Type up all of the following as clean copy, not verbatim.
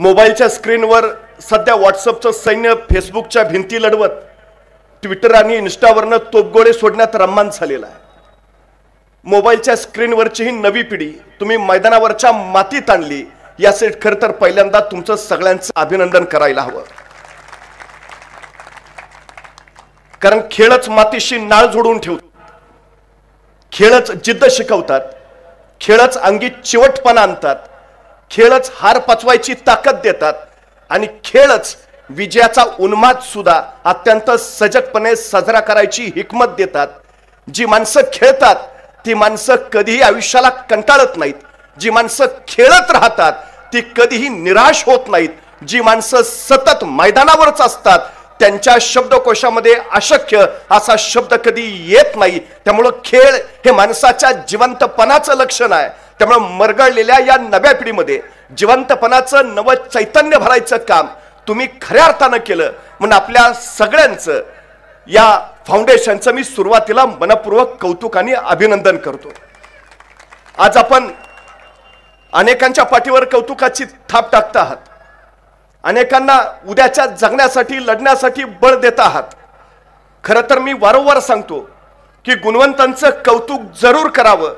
मोबाईलच्या स्क्रीनवर सध्या व्हॉट्सअपचं सैन्य फेसबुकच्या भिंती लढवत ट्विटर आणि इन्स्टावरनं तोपगोळे सोडण्यात रम्मान झालेला आहे। मोबाईलच्या स्क्रीनवरची ही नवी पिढी तुम्ही मैदानावरच्या मातीत आणली, यासाठी खरं तर पहिल्यांदा तुमचं सगळ्यांचं अभिनंदन करायला हवं। कारण खेळच मातीशी नाळ जोडून ठेवतो, खेळच जिद्द शिकवतात, खेळच अंगी चिवटपणा आणतात, खेळच हार पचवायची ताकद देतात आणि खेळच विजयाचा उन्माद सुद्धा अत्यंत सजगपणे साजरा करायची हिकमत देतात। जी माणसं खेळतात ती माणसं कधीही आयुष्याला कंटाळत नाहीत, जी माणसं खेळत राहतात ती कधीही निराश होत नाहीत, जी माणसं सतत मैदानावरच असतात त्यांच्या शब्दकोशामध्ये अशक्य असा शब्द कधी येत नाही। त्यामुळे खेळ हे माणसाच्या जिवंतपणाचं लक्षण आहे। त्यामुळे मरगळलेल्या या नव्या पिढीमध्ये जिवंतपणाचं नव चैतन्य भरायचं काम तुम्ही खऱ्या अर्थानं केलं म्हणून आपल्या सगळ्यांचं या फाउंडेशनचं मी सुरुवातीला मनपूर्वक कौतुक आणि अभिनंदन करतो। आज आपण अनेकांच्या पाठीवर कौतुकाची थाप टाकता आहात, अनेकांना उद्याच्या जगण्यासाठी लढण्यासाठी बळ देता आहात। खरं तर मी वारंवार सांगतो की गुणवंतांचं कौतुक जरूर करावं,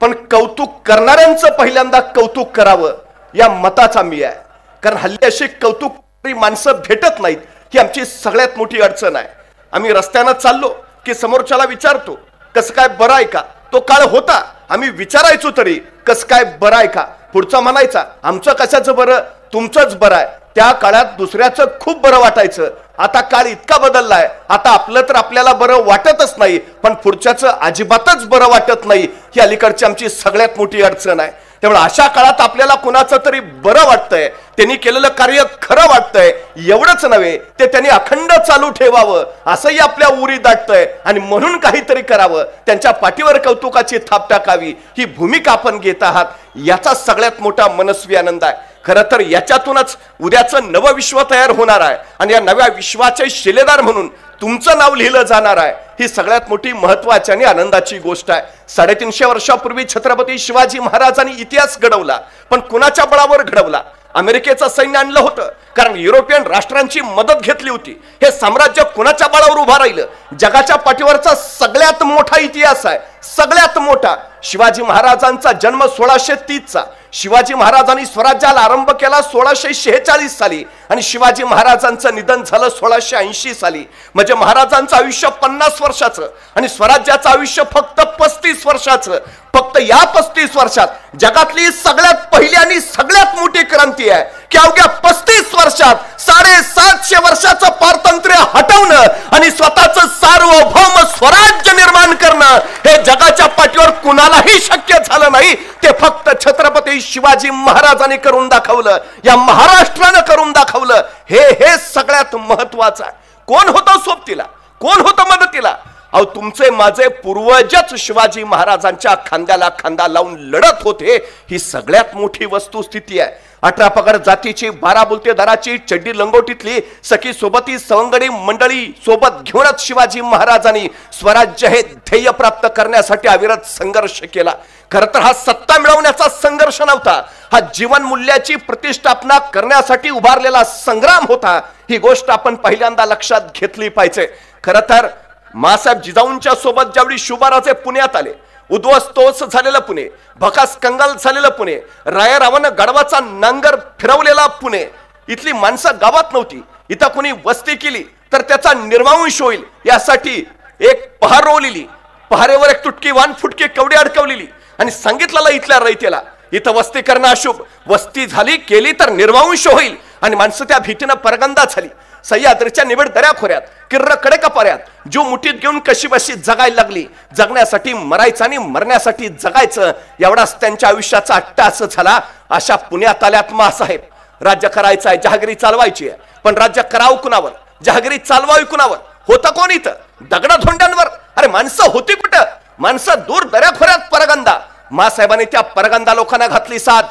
पण कौतुक करणाऱ्यांचं पहिल्यांदा कौतुक करावं या मताचा मी आहे। कारण हल्ली अशी कौतुक माणसं भेटत नाहीत, ही आमची सगळ्यात मोठी अडचण आहे। आम्ही रस्त्यानं चाललो की समोरच्याला विचारतो कसं काय बरं आहे का, तो काळ होता आम्ही विचारायचो तरी कसं काय बरं आहे का, पुढचा म्हणायचा आमचं कशाचं बरं, तुमचंच बरं आहे। त्या काळात दुसऱ्याचं खूप बरं वाटायचं, आता काळ इतका बदललाय आता आपलं तर आपल्याला बरं वाटतच नाही, पण पुढच्याचं अजिबातच बरं वाटत नाही। ही अलीकडची आमची सगळ्यात मोठी अडचण आहे। त्यामुळे अशा काळात आपल्याला कुणाचं तरी बरं वाटतंय, त्यांनी केलेलं कार्य खरं वाटतंय, एवढंच नव्हे ते त्यांनी अखंड चालू ठेवावं असंही आपल्या उरी दाटतंय आणि म्हणून काहीतरी करावं, त्यांच्या पाठीवर कौतुकाची थाप टाकावी ही भूमिका आपण घेत आहात, याचा सगळ्यात मोठा मनस्वी आनंद आहे। खरं तर याच्यातूनच उद्याचं नवं विश्व तयार होणार आहे आणि या नव्या विश्वाचे शिलेदार म्हणून तुमचं नाव लिहिलं जाणार आहे, ही सगळ्यात मोठी महत्त्वाची आणि आनंदाची गोष्ट आहे। 350 वर्षापूर्वी छत्रपती शिवाजी महाराजांनी इतिहास घडवला, पण कुणाच्या बळावर घडवला? अमेरिकेचं सैन्य आणलं होतं, कारण युरोपियन राष्ट्रांची मदत घेतली होती। हे साम्राज्य कुणाच्या बळावर उभा राहिलं? जगाच्या पाठीवरचा सगळ्यात मोठा इतिहास आहे, सगळ्यात मोठा। शिवाजी महाराजांचा जन्म 1630 चा, शिवाजी महाराजांनी स्वराज्याला आरंभ केला 1646 साली आणि शिवाजी महाराजांचं निधन झालं 1680 साली। म्हणजे महाराजांचं आयुष्य 50 वर्षाचं आणि स्वराज्याचं आयुष्य फक्त 35 वर्षाचं। फक्त या 35 वर्षात जगातली सगळ्यात पहिली आणि सगळ्यात मोठी क्रांती आहे की अवघ्या 35 वर्षात 750 वर्षाचं पारतंत्र्य हटवणं आणि स्वतःचं सार्वभौम स्वराज्य निर्माण करणं हे जगाच्या पाठीवर कुणालाही शक्य झालं नाही। ते फक्त छत्रपती शिवाजी महाराजांनी करून दाखवलं, या महाराष्ट्रानं करून दाखवलं। हे सगळ्यात महत्वाचं आहे। कोण होतं सोबतीला, कोण होतं मदतीला? अहो तुमचे माझे पूर्वजच शिवाजी महाराजांच्या खांद्याला खांदा लावून लढत होते, ही सगळ्यात मोठी वस्तुस्थिती आहे। 18 पगड जातीची 12 बोलते दराची चड्डी लंगोटीतली सखी सोबती सवंगडी मंडळी सोबत घेऊनच शिवाजी महाराजांनी स्वराज्य हे ध्येय प्राप्त करण्यासाठी अविरत संघर्ष केला। खरं तर हा सत्ता मिळवण्याचा संघर्ष नव्हता, हा जीवन मूल्याची प्रतिष्ठापना करण्यासाठी उभारलेला संग्राम होता। ही गोष्ट आपण पहिल्यांदा लक्षात घेतली पाहिजे। खरं तर मासाहेब जिजाऊंच्या सोबत ज्यावेळी शुभाराजे पुण्यात आले, उद्ध्वस्तोस झालेलं पुणे, भकास कंगाल झालेलं पुणे, रायारावानं गडवाचा नांगर फिरवलेला पुणे, इथली माणसं गावात नव्हती, इथं कोणी वस्ती केली तर त्याचा निर्वांश होईल यासाठी एक पहार रोवलेली, पहारेवर एक तुटकी वान फुटकी कवडी अडकवलेली आणि सांगितलेलं इथल्या रयतेला इथं वस्ती करणं अशुभ, वस्ती झाली केली तर निर्वांश होईल आणि माणसं त्या भीतीनं परगंदा झाली। सह्याद्रीच्या निबिड दऱ्याखोऱ्यात किर्र कडेकपाऱ्यात जो मुठीत घेऊन कशी बशी जगायला लागली, जगण्यासाठी मरायचं आणि मरण्यासाठी जगायचं एवढाच त्यांच्या आयुष्याचा अट्टास झाला। अशा पुण्यात आल्यात मासाहेब, राज्य करायचं आहे, जहागिरी चालवायची आहे, पण राज्य करावं कुणावर, जहागिरी चालवावी कुणावर? होतं कोण इथं? दगडाधोंड्यांवर। अरे माणसं होती कुठं? माणसं दूर दऱ्याखोऱ्यात परगंदा। मासाहेबांनी त्या परगंदा लोकांना घातली साथ,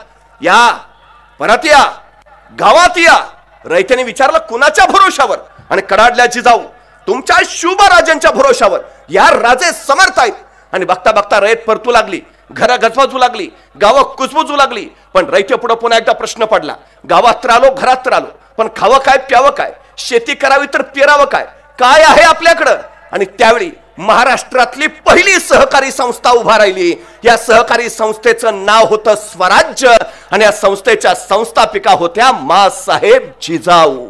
या परत या, गावात या। रयतेने विचारलं कुणाच्या भरोशावर? आणि कडाडल्या जिजाऊ तुमच्या शुभराजांच्या भरोशावर। या राजे समर्थ आहेत। आणि बघता बघता रयत परतू लागली घरा गजबाजू लागली, गावं कुजबुजू लागली. पण रयते पुढे पुन्हा एकदा प्रश्न पडला. गावात तर आलो, घरात तर आलो, पण खावं काय, प्यावं काय, शेती करावी तर पेरावं काय, काय आहे आपल्याकडं. आणि त्यावेळी महाराष्ट्रातली पहिली सहकारी संस्था उभा राहिली. या सहकारी संस्थेचं नाव होतं स्वराज्य आणि या संस्थेच्या संस्थापिका होत्या माँसाहेब जिजाऊ.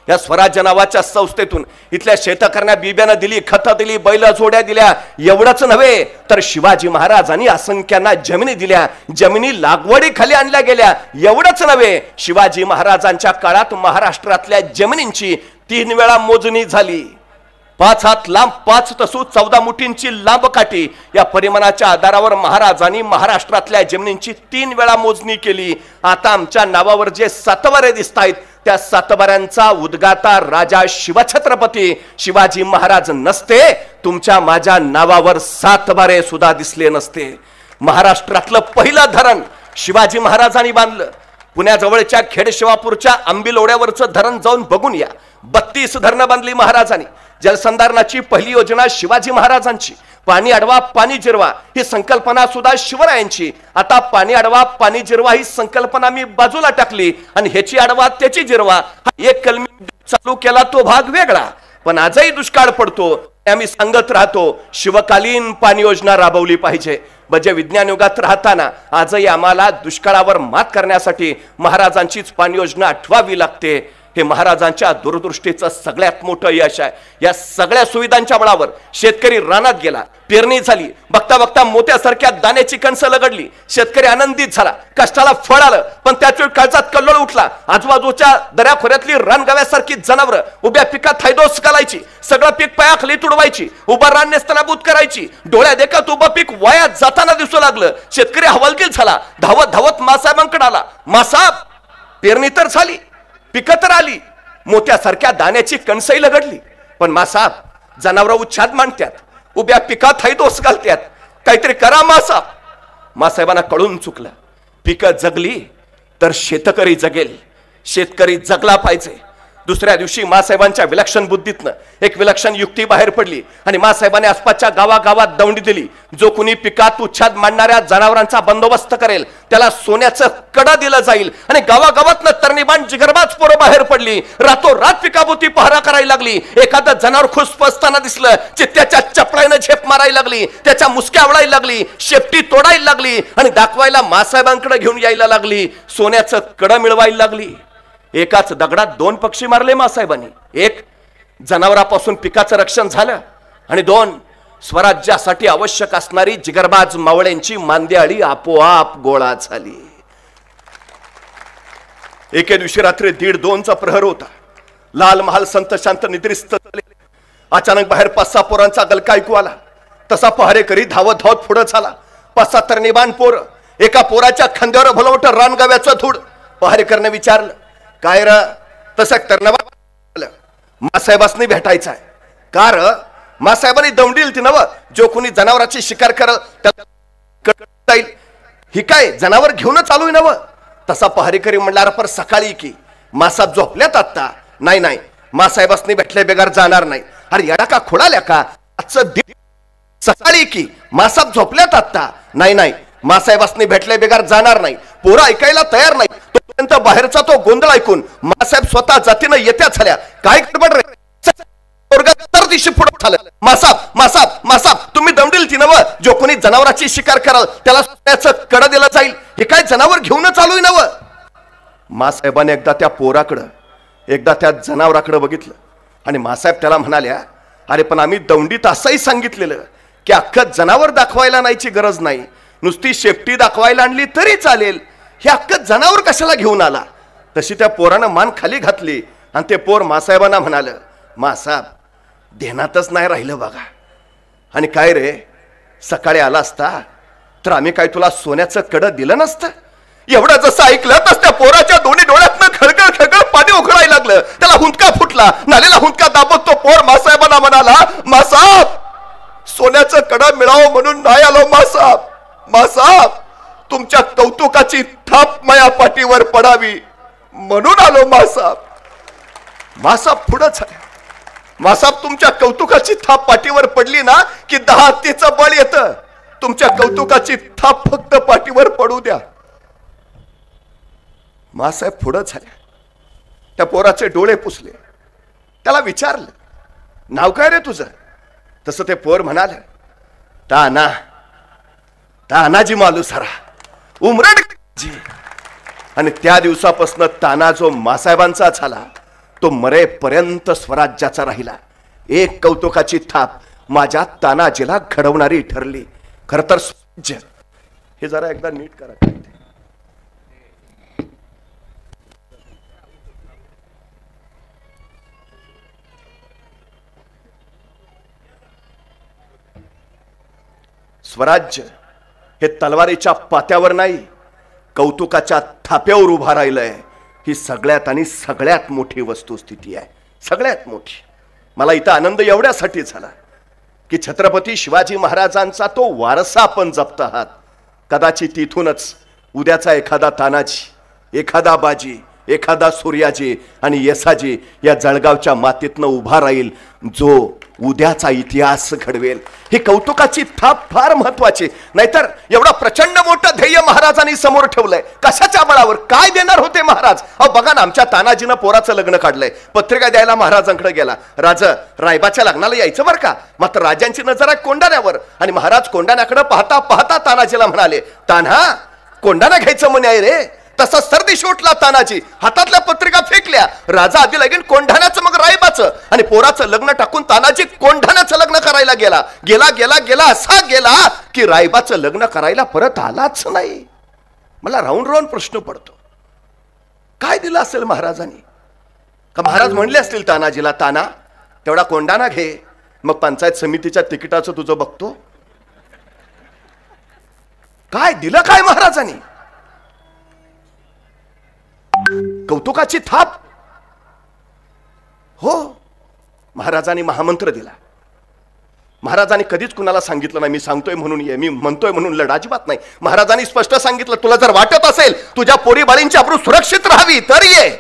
या स्वराज्य नावाच्या संस्थेतून इथल्या शेतकऱ्यांना बिब्यानं दिली, खतं दिली, बैल जोड्या दिल्या. एवढंच नव्हे तर शिवाजी महाराजांनी असंख्यांना जमिनी दिल्या, जमिनी लागवडीखाली आणल्या गेल्या. एवढंच नव्हे, शिवाजी महाराजांच्या काळात महाराष्ट्रातल्या जमिनींची 3 वेळा मोजणी झाली. 5 हात लांब 5 तसू 14 मुठींची लांब काठी या परिमाणाच्या आधारावर महाराजांनी महाराष्ट्रातल्या जमिनींची 3 वेळा मोजणी केली. आता आमच्या नावावर जे सातबारे दिसत आहेत त्या सातबाऱ्यांचा उद्गाता राजा शिवछत्रपती शिवाजी महाराज नसते, तुमच्या माझ्या नावावर सातबारे सुद्धा दिसले नसते. महाराष्ट्रातलं पहिलं धरण शिवाजी महाराजांनी बांधलं. पुण्याजवळच्या खेडशिवापूरच्या आंबिलोड्यावरचं धरण जाऊन बघून या. 32 धरणं बांधली महाराजांनी. जलसंधारणाची पहिली योजना शिवाजी महाराजांची. पाणी अडवा पाणी जिरवा ही संकल्पना सुद्धा शिवरायांची. आता पाणी अडवा पाणी जिरवा ही संकल्पना मी बाजूला टाकली आणि ह्याची अडवा त्याची जिरवा हा एक कलमी चालू केला तो भाग वेगळा. पण आजही दुष्काळ पडतो. आम्ही सांगत राहतो शिवकालीन पाणी योजना राबवली पाहिजे. म्हणजे विज्ञान युगात राहताना आजही आम्हाला दुष्काळावर मात करण्यासाठी महाराजांचीच पाणी योजना आठवावी लागते. हे महाराजांच्या दूरदृष्टीचं सगळ्यात मोठं यश आहे. या सगळ्या सुविधांच्या बळावर शेतकरी रानात गेला, पेरणी झाली, बघता बघता मोत्यासारख्या दाण्याची कणसं लगडली. शेतकरी आनंदित झाला, कष्टाला फळ आलं. पण त्याच काळजात कल्लोळ उठला. आजूबाजूच्या दऱ्याखोऱ्यातली रानगाव्यासारखी जनावरं उभ्या पिकात थायदोस घालायची, सगळं पीक पायाखाली तुडवायची, उभं रान नेस्तनाबूत करायची. डोळ्या देखत उभं पीक वायात जाताना दिसू लागलं. शेतकरी हवालदिल झाला, धावत धावत मासाहेबांकडे आला. मासाहेब, पेरणी तर झाली, पिकं तर आली, मोत्यासारख्या दाण्याची कणसही लगडली, पण मासाहेब जनावरं उच्छाद मांडतात, उभ्या पिकात हैदोस घालतात, काहीतरी करा मासाहेब. मासाहेबांना कळून चुकलं. पिकं जगली तर शेतकरी जगेल, शेतकरी जगला पाहिजे. दुसऱ्या दिवशी मासाहेबांच्या विलक्षण बुद्धीतनं एक विलक्षण युक्ती बाहेर पडली आणि मासाहेबांनी आसपासच्या गावागावात दौंडी दिली. जो कुणी पिकात उच्छाद मांडणाऱ्या जनावरांचा बंदोबस्त करेल त्याला सोन्याचं कडं दिलं जाईल. आणि गावागावातनं तरणीबाण जिगरबाज पोरं बाहेर पडली. रातोरात पिकाभोवती पहारा करायला लागली. एखादं जनावर खुसपसताना दिसलं चित्त्याच्या चपळाईनं झेप मारायला लागली, त्याच्या मुसक्या आवळायला लागली, शेपटी तोडायला लागली आणि दाखवायला मासाहेबांकडे घेऊन यायला लागली. सोन्याचं कडं मिळवायला लागली. एकाच दगडात 2 पक्षी मारले मासाहेबांनी. एक, जनावरांपासून पिकाचं रक्षण झालं आणि 2, स्वराज्यासाठी आवश्यक असणारी जिगरबाज मावळ्यांची मांदियाळी आपोआप गोळा झाली. एके दिवशी रात्री 1:30-2चा प्रहर होता. लाल महाल संत शांत निद्रिस्त झाले. अचानक बाहेर 5-6 पोरांचा गलका ऐकू आला. तसा पहारेकरी धावत धावत पुढे झाला. 5-6 तरणीबाण पोर. एका पोराच्या खांद्यावर भलं मोठं रानगाव्याचं धूड. पहारेकरने विचारलं, काय र तसं तरणबा मासाहेबांनी भेटायचं आहे का र? मासाहेबांनी दौंडील ती नव, जो कोणी जनावरांची शिकार करल त्याला ही काय जनावर घेऊनच आलोय नव. तसा पहारेकरी म्हणला, पर सकाळी की मासाहेब झोपल्यात आता. नाही नाही, मासाहेबांनी भेटल्या बेगार जाणार नाही. अरे येडा का खोडाल्या का? आजचं सकाळी की मासाहेब झोपल्यात आता. नाही नाही, मासाहेबांनी भेटल्या बेगार जाणार नाही. पोरं ऐकायला तयार नाही. तोपर्यंत बाहेरचा तो गोंधळ ऐकून मासाहेब स्वतः जातीनं येत्या झाल्या. काय गडबड रे? तर दिवशी पुढे झालं. मासाहेब मासाहेब मासाहेब, तुम्ही दमडील ती नव, जो कोणी जनावरांची शिकार कराल त्याला सोन्याचं कडं दिलं जाईल. हे काय जनावर घेऊनच आलोय नव. मासाहेबाने एकदा त्या पोराकडं एकदा त्या जनावराकडे बघितलं आणि मासाहेब त्याला म्हणाल्या, अरे पण आम्ही दौंडीत असंही सांगितलेलं की अख्खं जनावर दाखवायला नाहीची गरज नाही, नुसती शेपटी दाखवायला आणली तरी चालेल. हे अख्खं जनावर कशाला घेऊन आला? तशी त्या पोरानं मान खाली घातली आणि ते पोर मासाहेबांना म्हणाल, मासाहेब ध्यानातच नाही राहिलं बघा. आणि काय रे, सकाळी आला असता तर आम्ही काय तुला सोन्याचं कडं दिलं नसतं? एवढं जसं ऐकलं तस त्या पोराच्या दोन्ही डोळ्यातनं खळखळ खळखळ पाणी उघडायला लागलं. त्याला हुंदका फुटला. नालेला हुंदका दाबत तो पोर मासाहेबांना म्हणाला, मासाहेब सोन्याचं कडं मिळावं म्हणून नाही आलो मासाहेब. मासाहेब तुमच्या कौतुकाची थाप माया पाठीवर पडावी म्हणून आलो मासाहेब. मासाहेब पुढंच आहे. मासाहेब तुमच्या कौतुकाची थाप पाठीवर पडली ना की 10 हत्तीचं बळ येतं. तुमच्या कौतुकाची थाप फक्त पाठीवर पडू द्या. मासाहेब पुढं झाल्या. त्या पोराचे डोळे पुसले. त्याला विचारलं, नाव काय रे तुझं? तसं ते पोर म्हणाल, ताना, तानाजी मालुसरा, उमरड जी. आणि त्या दिवसापासून ताना जो मासाहेबांचा झाला तो मरेपर्यंत स्वराज्याचा राहिला. एक कौतुकाची थाप माझ्या तानाजीला घडवणारी ठरली. खर तर स्वराज्य हे जरा एकदा नीट करा. स्वराज्य हे तलवारीच्या पात्यावर नाही, कौतुकाच्या थाप्यावर उभा राहिलंय. ही सगळ्यात आणि सगळ्यात मोठी वस्तुस्थिती आहे, सगळ्यात मोठी. मला इथं आनंद एवढ्यासाठी झाला की छत्रपती शिवाजी महाराजांचा तो वारसा आपण जपत आहात. कदाचित इथूनच उद्याचा एखादा तानाजी, एखादा बाजी, एखादा सूर्याजी आणि येसाजी या जळगावच्या मातीतनं उभा राहील, जो उद्याचा इतिहास घडवेल. ही कौतुकाची थाप फार महत्वाची. नाहीतर एवढा प्रचंड मोठं ध्येय महाराजांनी समोर ठेवलंय. कशाच्या बळावर? काय देणार होते महाराज? अहो बघा ना, आमच्या तानाजीनं पोराचं लग्न काढलंय. पत्रिका द्यायला महाराजांकडे गेला. रायबाच्या लग्नाला यायचं बरं का. मात्र राजांची नजर आहे कोंढाण्यावर. आणि महाराज कोंढाण्याकडे पाहता पाहता तानाजीला म्हणाले, तान्हा, कोंढाणा घ्यायचं म्हणे आहे रे. तसा सर्दिशी उठला तानाजी. हातातल्या पत्रिका फेकल्या. राजा आधी लगीन कोंढाण्याचं मग रायबाचं. आणि पोराचं लग्न टाकून तानाजी कोंढाण्याचं लग्न करायला गेला. गेला गेला गेला असा गेला की रायबाचं लग्न करायला परत आलाच नाही. मला राहून राहून प्रश्न पडतो, काय दिलं असेल महाराजांनी? का महाराज म्हणले असतील तानाजीला, ताना तेवढा कोंढाणा घे, मग पंचायत समितीच्या तिकिटाचं तुझं बघतो. काय दिलं काय महाराजांनी? कौतुकाची थाप. हो, महाराजांनी महामंत्र दिला. महाराजांनी कधीच कुणाला सांगितलं नाही मी सांगतोय म्हणून ये, मी म्हणतोय म्हणून लढ, अजिबात नाही. महाराजांनी स्पष्ट सांगितलं, तुला जर वाटत असेल तुझ्या पोरी बाळींची अब्रू सुरक्षित राहावी तर ये.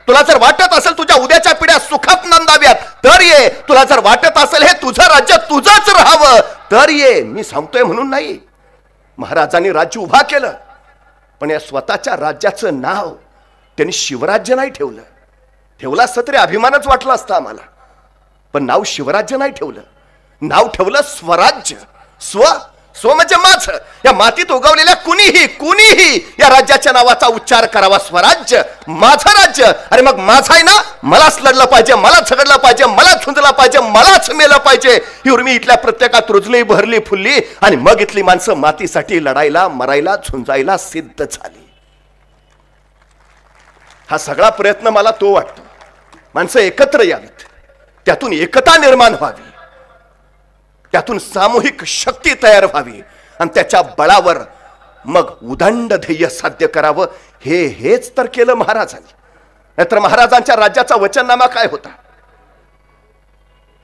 तुला जर वाटत असेल तुझ्या उद्याच्या पिढ्या सुखात नंदाव्यात तर ये. तुला जर वाटत असेल हे तुझं राज्य तुझंच राहावं तर ये. मी सांगतोय म्हणून नाही. महाराजांनी राज्य उभा केलं, पण या स्वतःच्या राज्याचं नाव त्यांनी शिवराज्य नाही ठेवलं. ठेवलं असतं तरी अभिमानच वाटला असता आम्हाला, पण नाव शिवराज्य नाही ठेवलं. नाव ठेवलं स्वराज्य. स्व म्हणजे माझं. या मातीत उगवलेल्या कुणीही या राज्याच्या नावाचा उच्चार करावा. स्वराज्य, माझं राज्य. अरे मग माझं आहे ना, मलाच लढलं पाहिजे, मलाच झगडलं पाहिजे, मलाच झुंजलं पाहिजे, मलाच मेलं पाहिजे. ही उर्मी इथल्या प्रत्येकात रुजली, भरली, फुलली आणि मग इथली माणसं मातीसाठी लढायला, मरायला, झुंजायला सिद्ध झाली. हा सगळा प्रयत्न मला तो वाटतो. माणसं एकत्र यावीत, त्यातून एकता निर्माण व्हावी, त्यातून सामूहिक शक्ती तयार व्हावी आणि त्याच्या बळावर मग उदंड ध्येय साध्य करावं. हेच तर केलं महाराजांनी. नाहीतर महाराजांच्या राज्याचा वचननामा काय होता?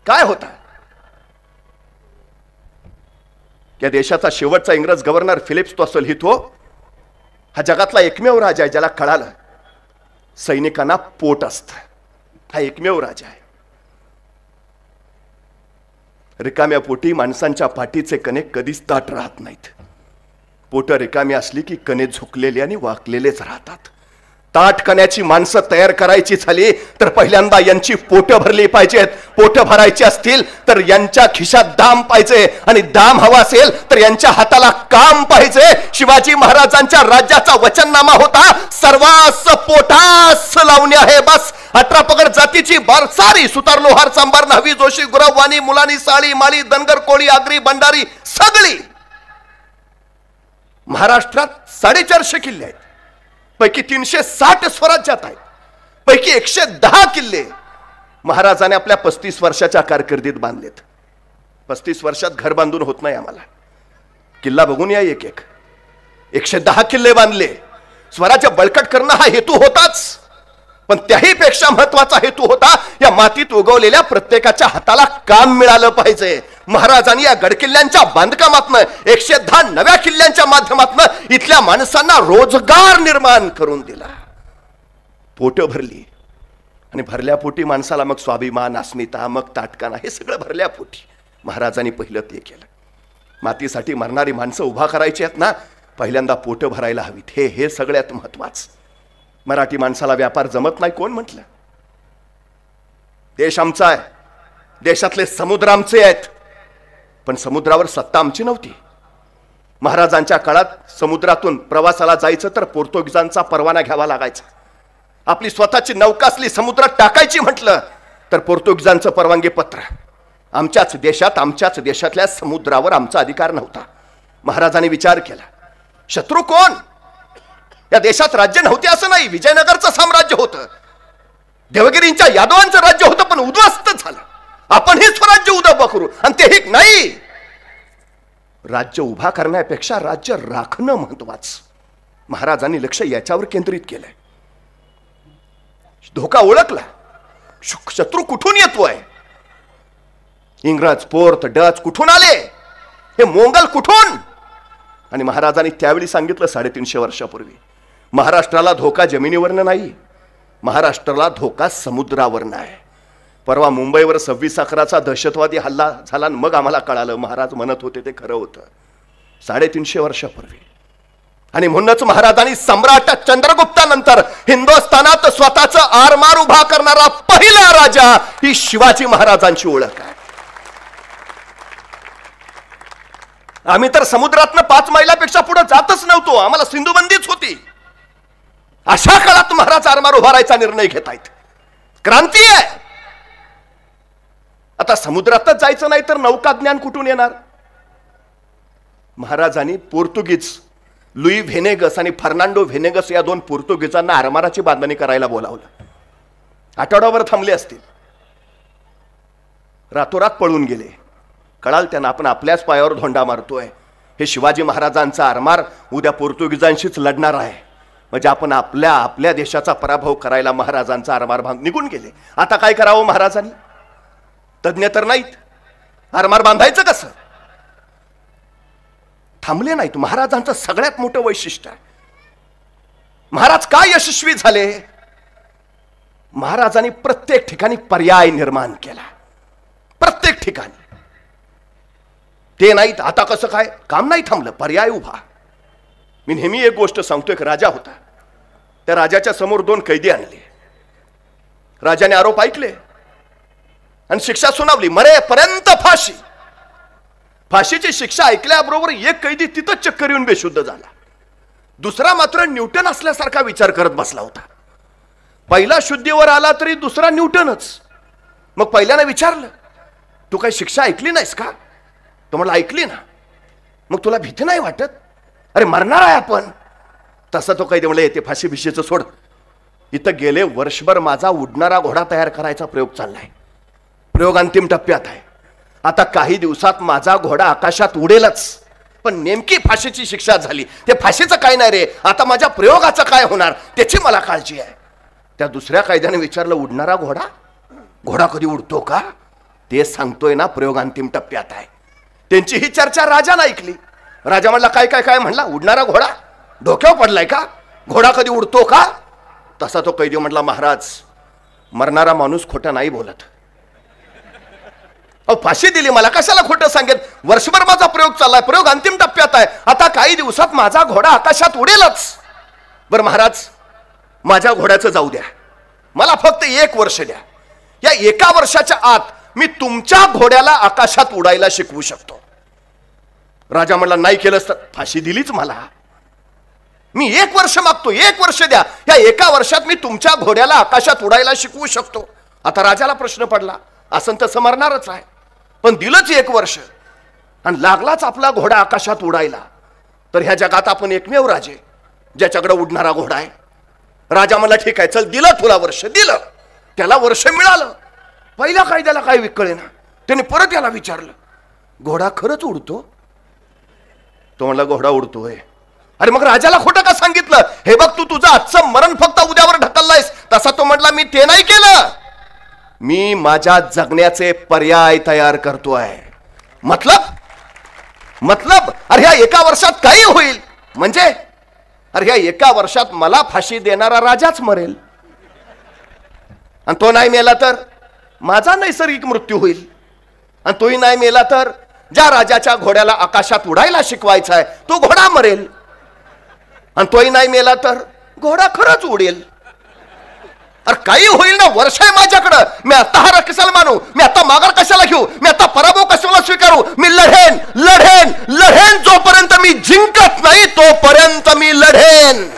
काय होता? या देशाचा शेवटचा इंग्रज गव्हर्नर फिलिप्स तोसल लिहितो, हा जगातला एकमेव राजा आहे ज्याला कळालं सैनिकांना पोट असतं. हा एकमेव राजा आहे. रिकाम्या पोटी माणसांच्या पाठीचे कणे कधीच ताट राहत नाहीत. पोट रिकामी असली की कणे झुकलेले आणि वाकलेलेच राहतात. ताट कण्याची माणसं तयार करायची झाली तर पहिल्यांदा यांची पोट भरली पाहिजेत. पोट भरायची असतील तर यांच्या खिशात दाम पाहिजे आणि दाम हवा असेल तर यांच्या हाताला काम पाहिजे. शिवाजी महाराजांच्या राज्याचा वचननामा होता, सर्वांस पोटास लावणे आहे बस. 18 पगड जातीची बारसारी, सुतार, लोहार, सांबार, न्हावी, जोशी, गुरव, वाणी, मुलानी, साळी, माळी, धनगर, कोळी, आगरी, भंडारी सगळी. महाराष्ट्रात 450 किल्ले आहेत. पैकी 360 स्वराज्यात आहेत. पैकी 110 किल्ले महाराजांनी आपल्या 35 वर्षाच्या कारकिर्दीत बांधलेत. 35 वर्षात घर बांधून होत नाही आम्हाला. किल्ला बघून या एक 110 किल्ले बांधले. स्वराज्य बळकट करणं हा हेतू होताच, पण त्याही पेक्षा महत्वाचा हेतू होता या मातीत उगवलेल्या प्रत्येकाच्या हाताला काम मिळालं पाहिजे. महाराजांनी या गडकिल्ल्यांच्या बांधकामातनं 110 नव्या किल्ल्यांच्या माध्यमातनं इथल्या माणसांना रोजगार निर्माण करून दिला. पोट भरली आणि भरल्या पोटी माणसाला मग स्वाभिमान, अस्मिता, मग ताटकाना हे सगळं भरल्या पोटी महाराजांनी पहिलं ते केलं. मातीसाठी मरणारी माणसं उभा करायची आहेत ना, पहिल्यांदा पोट भरायला हवीत. हे सगळ्यात महत्वाचं. मराठी माणसाला व्यापार जमत नाही कोण म्हटलं? देश आमचा आहे, देशातले समुद्र आमचे आहेत, पण समुद्रावर सत्ता आमची नव्हती. महाराजांच्या काळात समुद्रातून प्रवासाला जायचं तर पोर्तुगीजांचा परवाना घ्यावा लागायचा. आपली स्वतःची नौका असली समुद्रात टाकायची म्हटलं तर पोर्तुगीजांचं परवानगी पत्र. आमच्याच देशातल्या समुद्रावर आमचा अधिकार नव्हता. महाराजांनी विचार केला, शत्रू कोण? या देशात राज्य नव्हते असं नाही, विजयनगरचं साम्राज्य होतं, देवगिरींच्या यादवांचं राज्य होतं, पण उद्ध्वस्त झालं. आपण हे स्वराज्य उभं करू, आणि ते नाही. राज्य उभा करण्यापेक्षा राज्य राखणं महत्वाचं. महाराजांनी लक्ष याच्यावर केंद्रित केलंय. धोका ओळखला, शत्रू कुठून येतोय? इंग्रज, पोर्त, डच कुठून आले? हे मोंगल कुठून? आणि महाराजांनी त्यावेळी सांगितलं 350 वर्षापूर्वी, महाराष्ट्राला धोका जमिनीवरनं नाही, महाराष्ट्राला धोका समुद्रावरनं आहे. परवा मुंबईवर 26/11चा दहशतवादी हल्ला झाला, मग आम्हाला कळालं महाराज म्हणत होते ते खरं होतं. 350 वर्षापूर्वी. आणि म्हणूनच महाराजांनी सम्राट चंद्रगुप्तानंतर हिंदुस्थानात स्वतःचं आरमार उभा करणारा पहिला राजा ही शिवाजी महाराजांची ओळख आहे. आम्ही तर समुद्रातनं 5 मैलापेक्षा पुढे जातच नव्हतो, आम्हाला सिंधुबंदीच होती. अशा काळात महाराज आरमार उभारायचा निर्णय घेत आहेत. क्रांती आहे. आता समुद्रातच जायचं नाही तर नौका ज्ञान कुठून येणार? महाराजांनी पोर्तुगीज लुई व्हेनेगस आणि फर्नांडो व्हेनेगस या 2 पोर्तुगीजांना आरमाराची बांधणी करायला बोलावलं. आठवड्यावर थांबले असतील, रातोरात पळून गेले. कळाल त्यांना आपण आपल्याच पायावर धोंडा मारतोय. हे शिवाजी महाराजांचा आरमार उद्या पोर्तुगीजांशीच लढणार आहे, म्हणजे आपण आपल्या देशाचा पराभव करायला महाराजांचा आरमार निघून गेले. आता काय करावं महाराजांनी? तज्ञ तर नाहीत, आरमार बांधायचं कसं? थांबले नाहीत. महाराजांचं सगळ्यात मोठं वैशिष्ट्य आहे. महाराज काय यशस्वी झाले? महाराजांनी प्रत्येक ठिकाणी पर्याय निर्माण केला. प्रत्येक ठिकाणी. ते नाहीत आता कसं काय? काम नाही थांबलं, पर्याय उभा. मी नेहमी एक गोष्ट सांगतो. एक राजा होता, त्या राजाच्या समोर 2 कैदी आणले. राजाने आरोप ऐकले आणि शिक्षा सुनावली, मरेपर्यंत फाशी. फाशीची शिक्षा ऐकल्याबरोबर एक कैदी तिथंच चक्कर येऊन बेशुद्ध झाला. दुसरा मात्र न्यूटन असल्यासारखा विचार करत बसला होता. पहिला शुद्धीवर आला तरी दुसरा न्यूटनच. मग पहिल्याने विचारलं, तू काही शिक्षा ऐकली नाहीस का? तो म्हणाला, ऐकली ना. मग तुला भीती नाही वाटत? अरे मरणार आहे आपण. तसं तो कैदी म्हणला, येते फाशी भिशीचं सोड. इथं गेले वर्षभर माझा उडणारा घोडा तयार करायचा प्रयोग चाललाय. प्रयोग अंतिम टप्प्यात आहे. आता काही दिवसात माझा घोडा आकाशात उडेलच. पण नेमकी फाशीची शिक्षा झाली, ते फाशीचं काय नाही रे, आता माझ्या प्रयोगाचं काय होणार त्याची मला काळजी आहे. त्या दुसऱ्या कैद्याने विचारलं, उडणारा घोडा? घोडा कधी उडतो का? ते सांगतोय ना, प्रयोग अंतिम टप्प्यात आहे. त्यांची ही चर्चा राजाने ऐकली. राजा म्हणला, काय काय काय म्हणला? उडणारा घोडा? डोक्यावर पडलाय का? घोडा कधी उडतो का? तसा तो कैदी म्हटला, महाराज मरणारा माणूस खोटं नाही बोलत. फाशी दिली मला, कशाला खोटं सांगेल? वर्षभर माझा प्रयोग चाललाय, प्रयोग अंतिम टप्प्यात आहे. आता काही दिवसात माझा घोडा आकाशात उडेलच. बरं महाराज, माझ्या घोड्याचं जाऊ द्या, मला फक्त 1 वर्ष द्या. या 1 वर्षाच्या आत मी तुमच्या घोड्याला आकाशात उडायला शिकवू शकतो. राजा म्हणला, नाही केलंस तर? फाशी दिलीच मला. मी 1 वर्ष मागतो, 1 वर्ष द्या. या 1 वर्षात मी तुमच्या घोड्याला आकाशात उडायला शिकवू शकतो. आता राजाला प्रश्न पडला, असं तसं मरणारच आहे, पण दिलंच 1 वर्ष आणि लागलाच आपला घोडा आकाशात उडायला, तर ह्या जगात आपण एकमेव राजे ज्याच्याकडे उडणारा घोडा आहे. राजा म्हणला, ठीक आहे, चल दिलं तुला वर्ष. दिलं. त्याला वर्ष मिळालं. पहिल्या कायद्याला काय विकळे ना. त्याने परत याला विचारलं, घोडा खरंच उडतो? तो म्हणला, घोडा उडतोय. अरे मग राजाला खोटं का सांगितलं? हे बघ, तू तुझं आजचं मरण फक्त उद्यावर ढकललायस. तसा तो म्हटला, मी ते नाही केलं, मी माझ्या जगण्याचे पर्याय तयार करतोय. मतलब अरे ह्या 1 वर्षात काही होईल म्हणजे? अरे ह्या 1 वर्षात मला फाशी देणारा राजाच मरेल, आणि तो नाही मेला तर माझा नैसर्गिक मृत्यू होईल, आणि तोही नाही मेला तर ज्या राजाच्या घोड्याला आकाशात उडायला शिकवायचा आहे तो घोडा मरेल, आणि तोही नाही मेला तर घोडा खरंच उडेल. अरे काही होईल ना, वर्ष आहे माझ्याकडं, मी आता हार कशाला मानू, मी आता माघार कशाला घेऊ, मी आता पराभव कशाला स्वीकारू, मी लढेन लढेन लढेन, जोपर्यंत मी जिंकत नाही तोपर्यंत मी लढेन.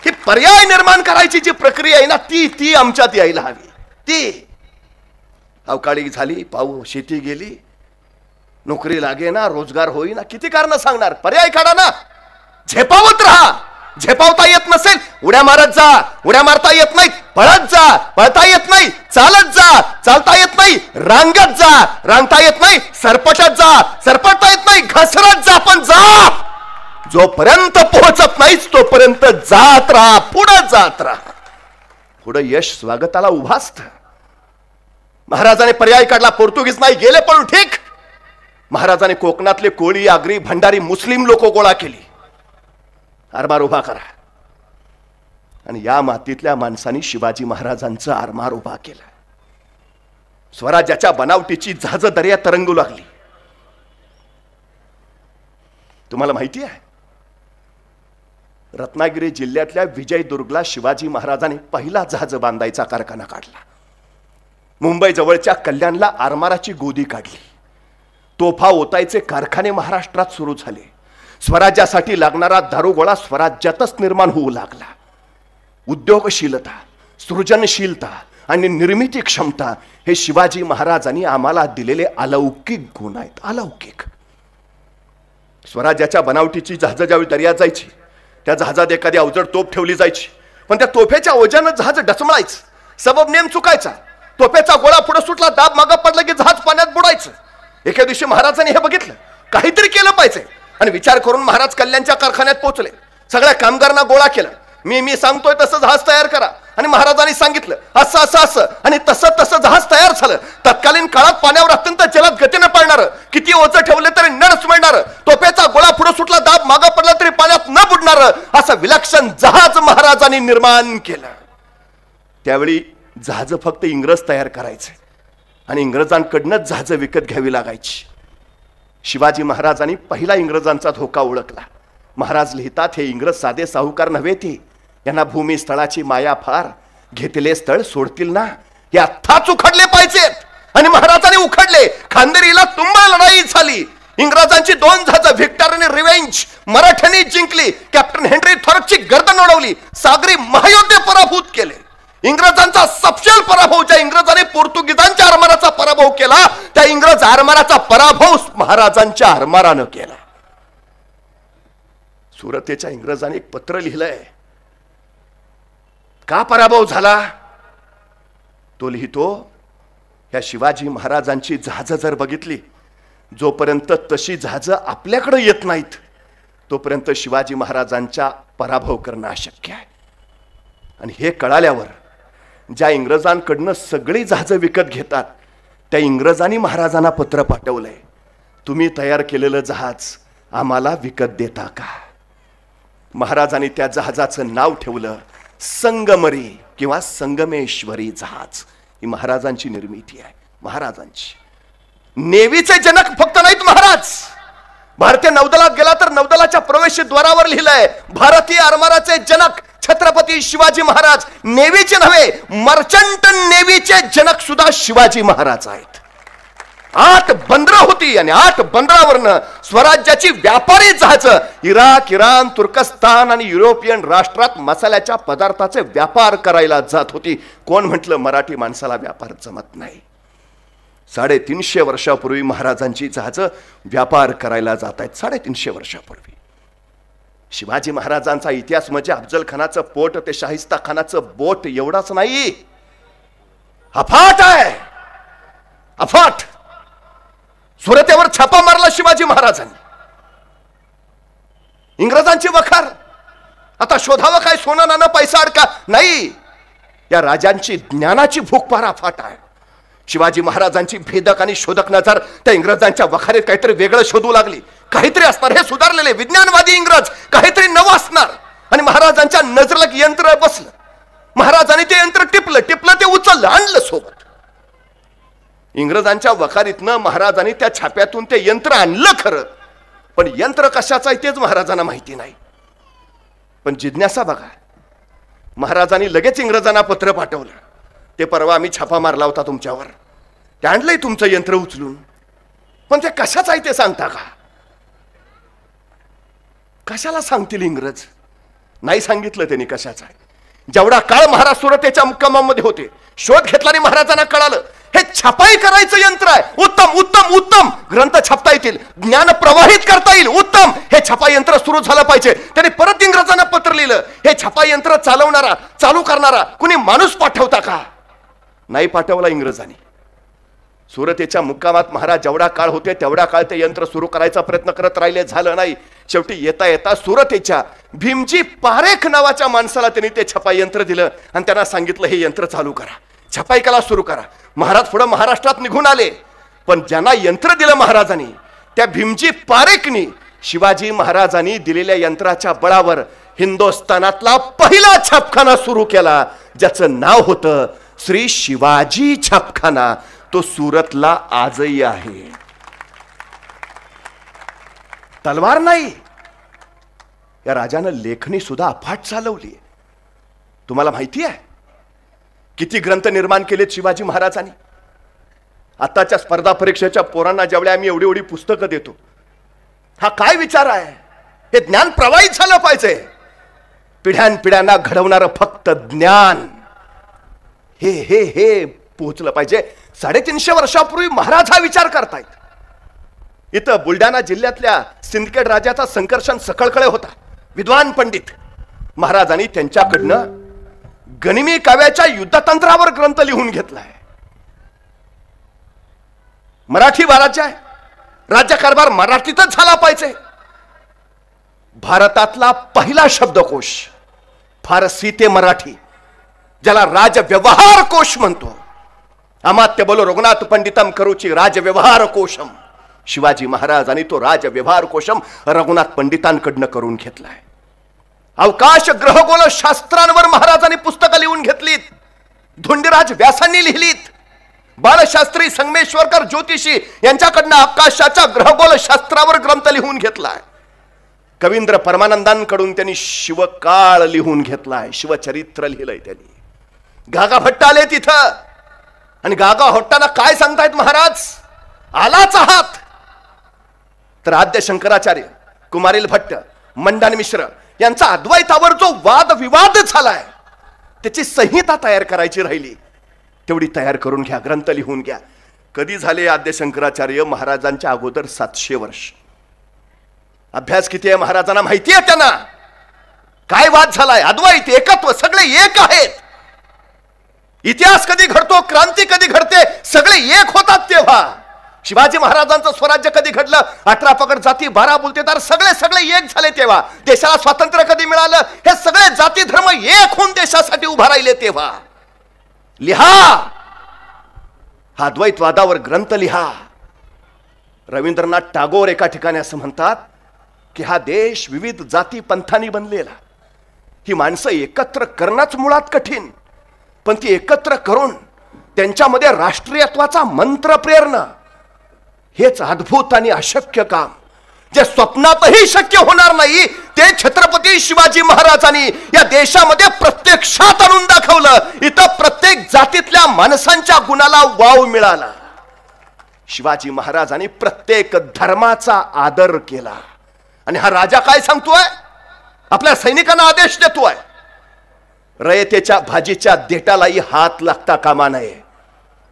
ही पर्याय निर्माण करायची जी प्रक्रिया आहे ना, ती आमच्यात यायला हवी. ती अवकाळी झाली, पाऊस, शेती गेली, नोकरी लागे ना, रोजगार होईना, किती कारण सांगणार, पर्याय काढा ना. झेपावत राहा, झेपावता येत नसेल उड्या मारत जा, उड्या मारता येत नाही पळत जा, पळता येत नाही चालत जा, चालता येत नाही रांगत जा, रांगता येत नाही सरपटत जा, सरपटता येत नाही घसरत जा, पण जा. जोपर्यंत पोहोचत नाहीच तोपर्यंत जात राहा, पुढे जात राहा. पुढे यश स्वागताला उभा असतं. महाराजाने पर्याय काढला, पोर्तुगीज नाही गेले पळून, ठीक. महाराजाने कोकणातले कोळी, आगरी, भंडारी, मुस्लिम लोक गोळा केली, आरमार उभा करा. आणि या मातीतल्या माणसांनी शिवाजी महाराजांचं आरमार उभा केला. स्वराज्याच्या बनावटीची जहाज दर्या तरंगू लागली. तुम्हाला माहिती आहे, रत्नागिरी जिल्ह्यातल्या विजयदुर्गला शिवाजी महाराजांनी पहिला जहाज बांधायचा कारखाना काढला. मुंबई जवळच्या कल्याणला आरमाराची गोदी काढली. तोफा ओतायचे कारखाने महाराष्ट्रात सुरू झाले. स्वराज्यासाठी लागणारा दारुगोळा स्वराज्यातच निर्माण होऊ लागला. उद्योगशीलता, सृजनशीलता आणि निर्मिती क्षमता हे शिवाजी महाराजांनी आम्हाला दिलेले अलौकिक गुण आहेत. अलौकिक. स्वराज्याच्या बनावटीची जहाज ज्यावेळी दर्यात जायची, त्या जहाजात एखादी अवजड तोफ ठेवली जायची, पण त्या तोफेच्या ओझ्यानं जहाज डचमळायचं. सबब नेम चुकायचा, तोफेचा गोळा पुढे सुटला, दाब मागं पडला की जहाज पाण्यात बुडायचं. एके दिवशी महाराजांनी हे बघितलं, काहीतरी केलं पाहिजे, आणि विचार करून महाराज कल्याणच्या कारखान्यात पोहोचले. सगळ्या कामगारांना गोळा केला, मी सांगतोय तसं जहाज तयार करा. आणि महाराजांनी सांगितलं असं असं असं, आणि तसं तसं जहाज तयार झालं. तत्कालीन काळात पाण्यावर अत्यंत जलद गतीने पळणार, किती ओझं ठेवले तरी नडच मिळणार, तोफेचा गोळा पुढे सुटला, दाब मागं पडला तरी पाण्यात न बुडणार, असं विलक्षण जहाज महाराजांनी निर्माण केलं. त्यावेळी जहाज फक्त इंग्रज तयार करायचे आणि इंग्रजांकडनंच जहाज विकत घ्यावी लागायची. शिवाजी महाराजांनी पहिला इंग्रजांचा धोका ओळखला. महाराज लिहितात, हे इंग्रज साधे साहुकार नव्हे, ते यांना भूमी स्थळाची माया फार, घेतले स्थळ सोडतील ना, हे आत्ताच उखडले पाहिजेत. आणि महाराजांनी उखडले. खांदेरीला तुंबळ लढाई झाली. इंग्रजांची 2 जहाज, व्हिक्टर आणि रिव्हेंज, मराठ्यांनी जिंकली. कॅप्टन हेनरी थॉर्पची गर्दन उडवली. सागरी महायोद्धे पराभूत केले. इंग्रजांचा सपशेल पराभव, ज्या इंग्रजांनी पोर्तुगीजांच्या आरमाराचा पराभव केला, त्या इंग्रज आरमाराचा पराभव महाराजांच्या आरमारानं केला. सुरतेच्या इंग्रजांनी एक पत्र लिहिलंय, का पराभव झाला. तो लिहितो, या शिवाजी महाराजांची जहाज जर बघितली, जोपर्यंत तशी जहाज आपल्याकडे येत नाहीत तोपर्यंत शिवाजी महाराजांचा पराभव करणं अशक्य आहे. आणि हे कळाल्यावर ज्या इंग्रजांकडनं सगळी जहाज विकत घेतात, त्या इंग्रजांनी महाराजांना पत्र पाठवलंय, तुम्ही तयार केलेलं जहाज आम्हाला विकत देता का. महाराजांनी त्या जहाजाचं नाव ठेवलं संगमरी किंवा संगमेश्वरी जहाज. ही महाराजांची निर्मिती आहे, महाराजांची. नेव्हीचे जनक फक्त नाहीत महाराज. भारतीय नौदलात गेला तर नौदलाच्या प्रवेशद्वारावर लिहिलंय, भारतीय आरमाराचे जनक छत्रपती शिवाजी महाराज. नेव्हीचे नव्हे, मर्चंट नेव्हीचे जनक सुद्धा शिवाजी महाराज आहेत. 8 बंदरं होती आणि 8 बंदरावरनं स्वराज्याची व्यापारी जहाज इराक, इराण, तुर्कस्तान आणि युरोपियन राष्ट्रात मसाल्याच्या पदार्थाचे व्यापार करायला जात होती. कोण म्हटलं मराठी माणसाला व्यापार जमत नाही. 350 वर्षापूर्वी महाराजांची जहाज व्यापार करायला जात आहेत. 350 वर्षापूर्वी. शिवाजी महाराजांचा इतिहास म्हणजे अफजल खानाचं पोट ते शाहिस्ता खानाचं बोट एवढाच नाही, अफाट आहे, अफाट. सुरतेवर छापा मारला शिवाजी महाराजांनी. इंग्रजांची वखार. आता शोधावं काय, सोनं नाणं पैसा अडका नाही. या राजांची ज्ञानाची भूक फार अफाट आहे. शिवाजी महाराजांची भेदक आणि शोधक नजर त्या इंग्रजांच्या वखारीत काहीतरी वेगळं शोधू लागली. काहीतरी असणार, हे सुधारलेले विज्ञानवादी इंग्रज काहीतरी नवं असणार. आणि महाराजांच्या नजरेला यंत्र बसलं. महाराजांनी ते यंत्र टिपलं ते उचललं, आणलं सोबत. इंग्रजांच्या वखारीतनं महाराजांनी त्या छाप्यातून ते यंत्र आणलं खरं, पण यंत्र कशाचं आहे तेच महाराजांना माहिती नाही. पण जिज्ञासा बघा, महाराजांनी लगेच इंग्रजांना पत्र पाठवलं, ते परवा आम्ही छापा मारला होता तुमच्यावर, ते आणलंय तुमचं यंत्र उचलून, पण ते कशाचं आहे ते सांगता का? कशाला सांगतील इंग्रज? नाही सांगितलं त्यांनी कशाचं आहे. जेवढा काळ महाराज सुरतेच्या मुक्कामामध्ये होते, शोध घेतला आणि महाराजांना कळालं हे छापाई करायचं यंत्र आहे. उत्तम उत्तम उत्तम, ग्रंथ छापता येतील, ज्ञान प्रवाहित करता येईल, उत्तम, हे छापा यंत्र सुरू झालं पाहिजे. त्याने परत इंग्रजांना पत्र लिहिलं, हे छापा यंत्र चालवणारा, चालू करणारा कुणी माणूस पाठवता का? नाही पाठवला इंग्रजांनी. सुरतेच्या मुक्कामात महाराज जेवढा काळ होते तेवढा काळ ते यंत्र सुरू करायचा प्रयत्न करत राहिले, झालं नाही. शेवटी येता येता सुरतेच्या भीमजी पारेख नावाच्या माणसाला त्यांनी ते छपाई यंत्र दिलं आणि त्यांना सांगितलं हे यंत्र चालू करा, छपाई कला सुरू करा. महाराज पुढे महाराष्ट्रात निघून आले, पण ज्यांना यंत्र दिलं महाराजांनी त्या भीमजी पारेखनी शिवाजी महाराजांनी दिलेल्या यंत्राच्या बळावर हिंदुस्थानातला पहिला छापखाना सुरू केला, ज्याचं नाव होतं श्री शिवाजी छापखाना. तो सुरतला आजही आहे. तलवार नाही, या राजानं लेखणी सुद्धा अफाट चालवली. तुम्हाला माहिती आहे किती ग्रंथ निर्माण केलेत शिवाजी महाराजांनी? आताच्या स्पर्धा परीक्षेच्या पोरांना जेवढे आम्ही एवढी एवढी पुस्तकं देतो, हा काय विचार आहे? हे ज्ञान प्रवाहित झालं पाहिजे. पिढ्यानपिढ्यांना घडवणारं फक्त ज्ञान हे हे हे पोहोचलं पाहिजे. 350 वर्षापूर्वी महाराज हा विचार करतायत. इथं बुलढाणा जिल्ह्यातल्या सिंदखेड राजाचा संकर्षण सकळकडे होता, विद्वान पंडित. महाराजांनी त्यांच्याकडनं गनिमी काव्याच्या युद्धतंत्रावर ग्रंथ लिहून घेतलाय. मराठी राज्य आहे, राज्यकारभार मराठीतच झाला पाहिजे. भारतातला पहिला शब्दकोश फारसी ते मराठी, ज्याला राजव्यवहार कोश म्हणतो, अमात्य बोलो रघुनाथ पंडितम करूची राजव्यवहार कोशम, शिवाजी महाराजांनी तो राजव्यवहार कोशम रघुनाथ पंडितांकडनं करून घेतलाय. अवकाश ग्रहगोल शास्त्रांवर महाराजांनी पुस्तकं लिहून घेतलीत, धोंडीराज व्यासांनी लिहिलीत. बालशास्त्री संगमेश्वरकर ज्योतिषी यांच्याकडनं आकाशाच्या ग्रहगोल शास्त्रावर ग्रंथ लिहून घेतलाय. कवींद्र परमानंदांकडून त्यांनी शिवकाळ लिहून घेतलाय, शिवचरित्र लिहिलंय त्यांनी. गागा भट्ट आले तिथं, आणि गागा भट्टांना काय सांगतायत महाराज? आलाच आहात तर आद्य शंकराचार्य, कुमारिल भट्ट, मंडन मिश्र यांचा अद्वैतावर जो वाद विवाद झालाय त्याची संहिता तयार करायची राहिली, तेवढी तयार करून घ्या, ग्रंथ लिहून घ्या. कधी झाले आद्य शंकराचार्य? महाराजांच्या अगोदर 700 वर्ष. अभ्यास किती आहे महाराजांना माहिती आहे. त्यांना काय वाद झालाय? अद्वैत, एकत्व, सगळे एक आहेत. इतिहास कधी घडतो, क्रांती कधी घडते, सगळे एक होतात तेव्हा. शिवाजी महाराजांचं स्वराज्य कधी घडलं, 18 पगड जाती 12 बोलतेदार सगळे सगळे एक झाले तेव्हा. देशाला स्वातंत्र्य कधी मिळालं, हे सगळे जाती धर्म एक होऊन देशासाठी उभा राहिले तेव्हा. लिहा, हा द्वैतवादावर ग्रंथ लिहा. रवींद्रनाथ टागोर एका ठिकाणी असं म्हणतात की हा देश विविध जाती पंथांनी बनलेला, ही माणसं एकत्र करणंच मुळात कठीण, पण ती एकत्र करून त्यांच्यामध्ये राष्ट्रीयत्वाचा मंत्र प्रेरणा, हेच अद्भुत आणि अशक्य काम, जे स्वप्नातही शक्य होणार नाही, ते छत्रपती शिवाजी महाराजांनी या देशामध्ये प्रत्यक्षात आणून दाखवलं. इथं प्रत्येक जातीतल्या माणसांच्या गुणाला वाव मिळाला. शिवाजी महाराजांनी प्रत्येक धर्माचा आदर केला. आणि हा राजा काय सांगतोय? आपल्या सैनिकांना आदेश देतोय, रयतेच्या भाजीच्या देटालाही हात लागता कामा नये.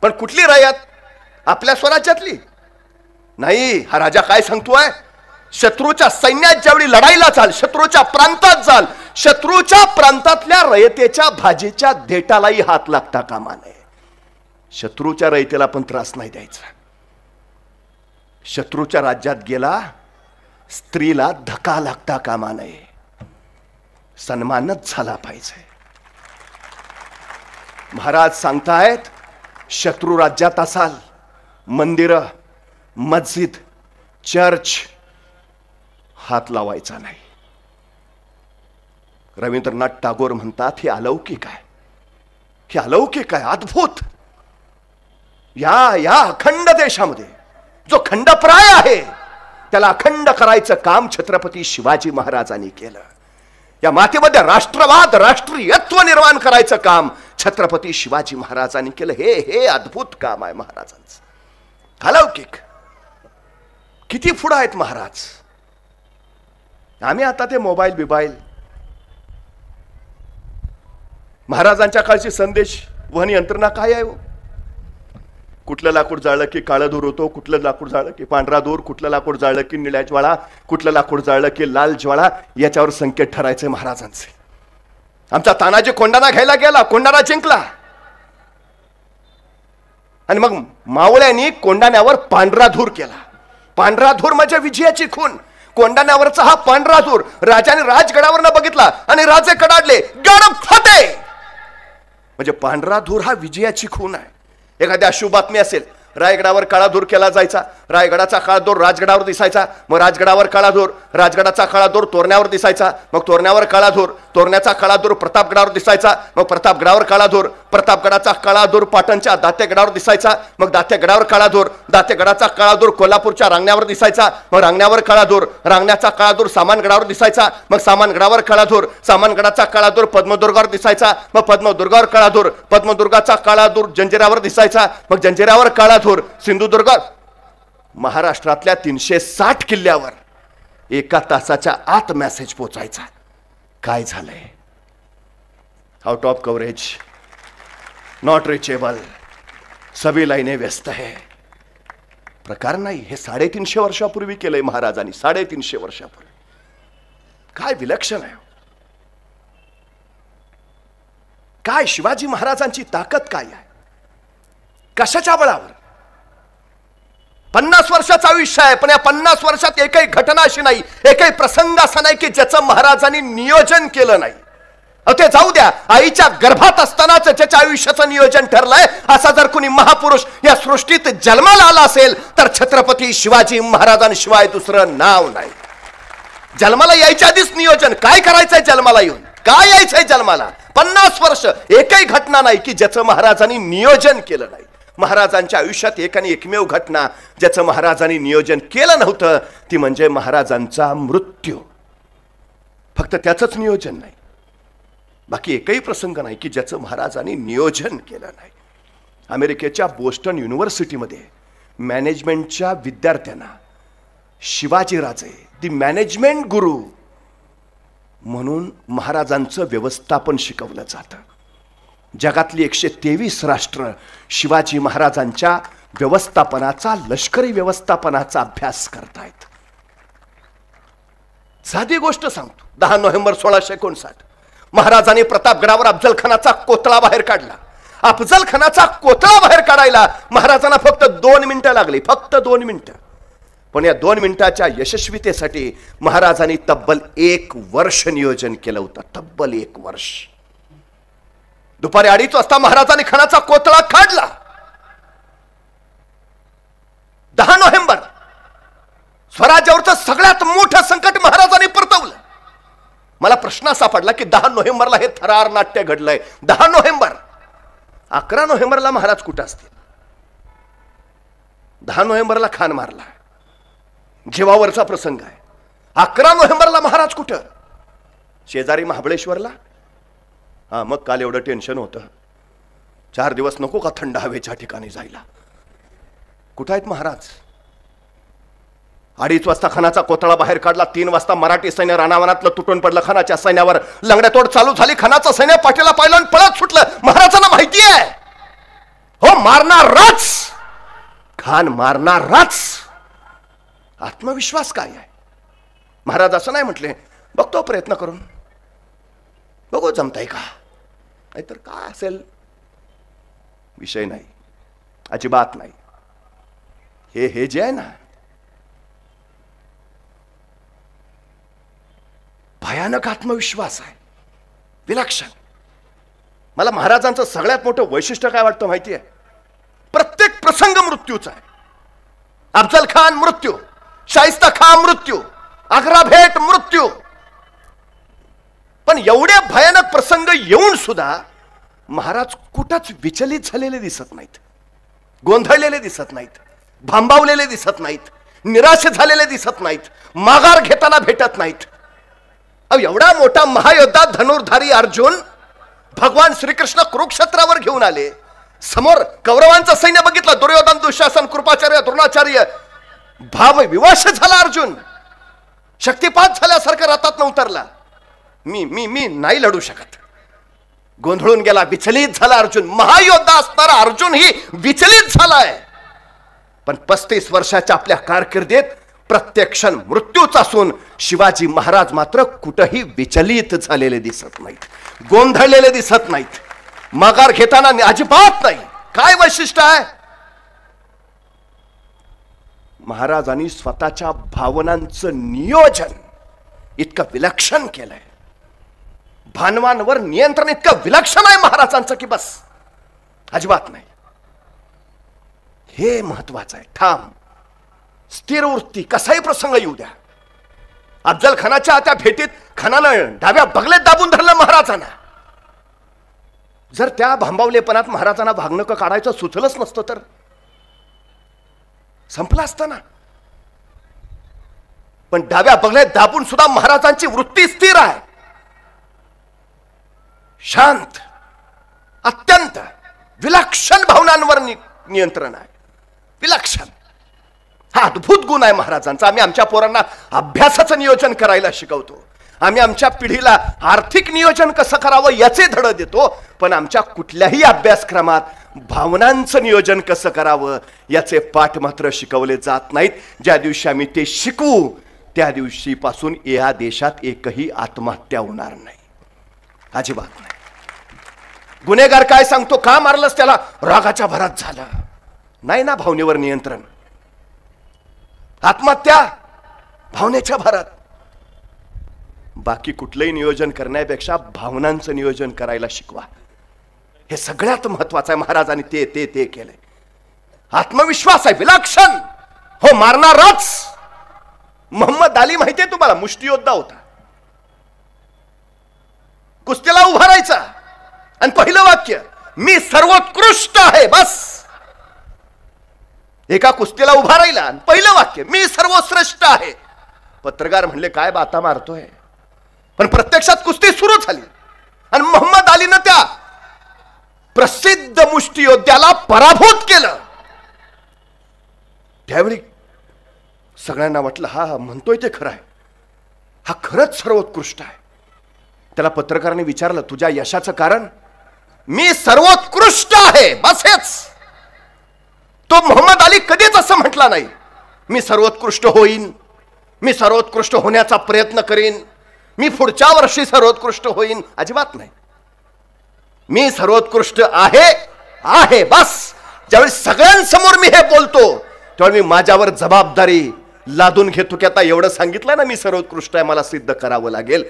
पण कुठली रयत? आपल्या स्वराज्यातली नाही. हा राजा काय सांगतोय? शत्रूच्या सैन्यात ज्यावेळी लढाईला चाल, शत्रूच्या प्रांतात जाल, शत्रूच्या प्रांतातल्या रयतेच्या भाजीच्या देटालाही हात लागता कामा नये. शत्रूच्या रयतेला पण त्रास नाही द्यायचा. शत्रूच्या राज्यात गेला, स्त्रीला धक्का लागता कामा नये. सन्मानच झाला पाहिजे. महाराज सांगतायत, शत्रू राज्यात असाल, मंदिर, मस्जिद, चर्च हात लावायचा नाही. रवींद्रनाथ टागोर म्हणतात हे अलौकिक आहे, हे अलौकिक आहे, अद्भुत. या अखंड देशामध्ये जो खंडप्राय आहे त्याला अखंड करायचं काम छत्रपती शिवाजी महाराजांनी केलं. या मातेमध्ये राष्ट्रवाद, राष्ट्रीयत्व निर्माण करायचं काम छत्रपती शिवाजी महाराजांनी केलं. हे अद्भुत काम आहे महाराजांचं, अलौकिक. किती पुढे आहेत महाराज. आम्ही आता ते मोबाईल महाराजांच्या काळची संदेश वहन यंत्रणा काय आहे. कुठलं लाकूड जाळलं की काळं धूर होतो, कुठलं लाकूड जाळलं की पांढरा धूर, कुठलं लाकूड जाळलं की निळ्या ज्वाळा, कुठलं लाकूड जाळलं की लाल ज्वाळा, याच्यावर संकेत ठरायचे महाराजांचे. आमचा तानाजी कोंडाणा घ्यायला गेला, कोंडाणा जिंकला आणि मग मावळ्यांनी कोंडाण्यावर पांढरा धूर केला. पांढरा धूर म्हणजे विजयाची खून. कोंडाण्यावरचा हा पांढरा धूर राजाने राजगडावर न बघितला आणि राजे कडाडले, गड फटे. म्हणजे पांढरा धूर हा विजयाची खून आहे. एखादी अशुभ बातमी असेल, रायगडावर काळा धूर केला जायचा, रायगडाचा काळा धूर राजगडावर दिसायचा, मग राजगडावर काळा धूर, राजगडाचा काळा धूर तोरण्यावर दिसायचा, मग तोरण्यावर काळा धूर, तोरण्याचा काळा धूर प्रतापगडावर दिसायचा, मग प्रतापगडावर काळा धूर, प्रतापगडाचा काळा धूर पाटणच्या दातेगडावर दिसायचा, मग दातेगडावर काळा धूर, दातेगडाचा काळा धूर कोल्हापूरच्या रांगण्यावर दिसायचा, मग रांगण्यावर काळा धूर, रांगण्याचा काळा धूर सामानगडावर दिसायचा, मग सामानगडावर काळा धूर, सामानगडाचा काळा धूर पद्मदुर्गावर दिसायचा, मग पद्मदुर्गावर काळा धूर, पद्मदुर्गाचा काळा धूर जंजिरावर दिसायचा, मग जंजिरावर काळा धूर सिंधुदुर्ग. महाराष्ट्रातल्या 360 किल्ल्यावर एका तासाच्या आत मेसेज पोचायचा. काय झालंय. Out of coverage, not reachable, सभी लाईने व्यस्त है. प्रकार नाही. हे 350 वर्षापूर्वी केलंय महाराजांनी. 350 वर्षापूर्वी. काय विलक्षण आहे. काय शिवाजी महाराजांची ताकद काय आहे. कशाच्या बळावर. 50 वर्षाचं आयुष्य आहे, पण या 50 वर्षात एकही घटना अशी नाही, एकही प्रसंग असा नाही की ज्याचं महाराजांनी नियोजन केलं नाही. ते जाऊ द्या, आईच्या गर्भात असतानाच ज्याच्या आयुष्याचं नियोजन ठरलंय, असा जर कोणी महापुरुष या सृष्टीत जन्माला आला असेल तर छत्रपती शिवाजी महाराजांशिवाय दुसरं नाव नाही. जन्माला यायच्या आधीच नियोजन. काय करायचंय जन्माला येऊन, काय यायचंय जन्माला. 50 वर्ष एकही घटना नाही की ज्याचं महाराजांनी नियोजन केलं नाही. महाराजांच्या आयुष्यात एक आणि एकमेव घटना ज्याचं महाराजांनी नियोजन केलं नव्हतं ती म्हणजे महाराजांचा मृत्यू. फक्त त्याचंच नियोजन नाही, बाकी एकही प्रसंग नाही की ज्याचं महाराजांनी नियोजन केलं नाही. अमेरिकेच्या बोस्टन युनिव्हर्सिटीमध्ये मॅनेजमेंटच्या विद्यार्थ्यांना शिवाजीराजे दी मॅनेजमेंट गुरु म्हणून महाराजांचं व्यवस्थापन शिकवलं जातं. जगातली 123 राष्ट्र शिवाजी महाराजांच्या व्यवस्थापनाचा, लष्करी व्यवस्थापनाचा अभ्यास करतायत. साधी गोष्ट सांगतो. 10 नोव्हेंबर 1659 महाराजांनी प्रतापगडावर अफजल खानाचा कोथळा बाहेर काढला. अफजल खानाचा कोथळा बाहेर काढायला महाराजांना फक्त 2 मिनिटं लागली, फक्त 2 मिनिटं. पण या 2 मिनिटाच्या यशस्वीतेसाठी महाराजांनी तब्बल 1 वर्ष नियोजन केलं होतं. तब्बल 1 वर्ष. दुपारी 2:30 वाजता महाराजांनी खानाचा कोथळा काढला. 10 नोव्हेंबर स्वराज्यावरचं सगळ्यात मोठं संकट महाराजांनी परतवलं. मला प्रश्न असा पडला की 10 नोव्हेंबरला हे थरार नाट्य घडलंय. 10 नोव्हेंबर 11 नोव्हेंबरला महाराज कुठं असतील. 10 नोव्हेंबरला खान मारला, जीवावरचा प्रसंग आहे. 11 नोव्हेंबरला महाराज कुठं. शेजारी महाबळेश्वरला. हा, मग काल एवढं टेन्शन होतं. 4 दिवस नको का थंड हवेच्या ठिकाणी जायला. कुठं आहेत महाराज. 2:30 वाजता खानाचा कोथळा बाहेर काढला. 3 वाजता मराठी सैन्य रानावनातलं तुटून पडलं. खानाच्या सैन्यावर लंगड्यातोड चालू झाली. खानाचं सैन्य पाठीला पाहिलं आणि पळत सुटलं. महाराजांना माहिती आहे, हो मारणारच, खान मारणारच. आत्मविश्वास काय आहे. महाराज असं नाही म्हटले, बघतो प्रयत्न करून, बघू जमताय का, नाहीतर काय असेल. विषय नाही, अजिबात नाही. हे जे आहे ना, भयानक आत्मविश्वास आहे, विलक्षण. मला महाराजांचं सगळ्यात मोठं वैशिष्ट्य काय वाटतं माहिती आहे. प्रत्येक प्रसंग मृत्यूचा आहे. अफजल खान मृत्यू, शाहिस्ता खान मृत्यू, आग्रा भेट मृत्यू. पण एवढे भयानक प्रसंग येऊन सुद्धा महाराज कुठंच विचलित झालेले दिसत नाहीत. गोंधळलेले दिसत नाहीत, भांबावलेले दिसत नाहीत, निराश झालेले दिसत नाहीत, माघार घेताना भेटत नाहीत. एवढा मोठा महायोद्धा धनुर्धारी अर्जुन भगवान श्रीकृष्ण कुरुक्षेत्रावर घेऊन आले. समोर कौरवांचं सैन्य बघितलं, दुर्योधन, दुःशासन, कृपाचार्य, द्रोणाचार्य. भाव विवश झाला अर्जुन, शक्तिपात झाल्यासारखं रथात उतरला. मी मी मी नाही लढू शकत. गोंधळून गेला, विचलित झाला अर्जुन. महायोद्धा असणारा अर्जुन ही विचलित झालाय. पण 35 वर्षाच्या आपल्या कारकिर्दीत प्रत्येक क्षण मृत्यूच असून शिवाजी महाराज मात्र कुठेही विचलित झालेले दिसत नाहीत, गोंधळलेले दिसत नाहीत, माघार घेताना अजिबात नाही. काय वैशिष्ट्य आहे? महाराजांनी स्वतःच्या भावनांचं नियोजन इतकं विलक्षण केलंय. भावनांवर नियंत्रण इतकं विलक्षण आहे महाराजांचं की बस, अजिबात नाही. हे महत्वाचं आहे. ठाम स्थिर वृत्ती, कसाही प्रसंग येऊ द्या. अफजल खानाच्या त्या भेटीत खानानं डाव्या बगलेत दाबून धरलं महाराजांना. जर त्या भांबावलेपणात महाराजांना भागणं काढायचं सुचलंच नसतं तर संपलं असतं ना. पण डाव्या बगलेत दाबून सुद्धा महाराजांची वृत्ती स्थिर आहे, शांत, अत्यंत विलक्षण भावनांवर नियंत्रण आहे. विलक्षण हा अद्भुत गुण आहे महाराजांचा. आम्ही आमच्या पोरांना अभ्यासाचं नियोजन करायला शिकवतो, आम्ही आमच्या पिढीला आर्थिक नियोजन कसं करावं याचे धडे देतो, पण आमच्या कुठल्याही अभ्यासक्रमात भावनांचं नियोजन कसं करावं याचे पाठ मात्र शिकवले जात नाहीत. ज्या दिवशी आम्ही ते शिकवू त्या दिवशीपासून या देशात एकही आत्महत्या होणार नाही, अजिबात नाही. गुन्हेगार काय सांगतो, का मारलंस त्याला? रागाच्या भरात झालं. नाही ना भावनेवर नियंत्रण. आत्महत्या भावनेच्या भरात. बाकी कुठलंही नियोजन करण्यापेक्षा भावनांचं नियोजन करायला शिकवा. हे सगळ्यात महत्वाचं आहे. महाराजांनी ते ते ते केलंय. आत्मविश्वास आहे विलक्षण. हो, मारणारच. मोहम्मद अली माहितीये तुम्हाला, मुष्टियोद्धा होता. कुस्तीला उभा राहायचा आणि पहिलं वाक्य, मी सर्वोत्कृष्ट आहे. बस, एका कुस्तीला उभा राहिला आणि पहिलं वाक्य, मी सर्वश्रेष्ठ आहे. पत्रकार म्हणले, काय बाता मारतोय? पण प्रत्यक्षात कुस्ती सुरू झाली आणि मोहम्मद अलीनं त्या प्रसिद्ध मुष्टियोद्ध्याला पराभूत केलं. त्यावेळी सगळ्यांना वाटलं, हा म्हणतोय ते खरं आहे, हा खरंच सर्वोत्कृष्ट आहे. त्याला पत्रकाराने विचारलं, तुझ्या यशाचं कारण? मी सर्वोत्कृष्ट आहे, बस हेच. तो मोहम्मद अली कधीच असं म्हटला नाही, मी सर्वोत्कृष्ट होईन, मी सर्वोत्कृष्ट होण्याचा प्रयत्न करीन, मी पुढच्या वर्षी सर्वोत्कृष्ट होईन. अजिबात नाही. मी सर्वोत्कृष्ट आहे, आहे बस. ज्यावेळी सगळ्यांसमोर मी हे बोलतो त्यावेळी मी माझ्यावर जबाबदारी लादून घेतो की आता एवढं सांगितलं ना मी सर्वोत्कृष्ट आहे, मला सिद्ध करावं लागेल.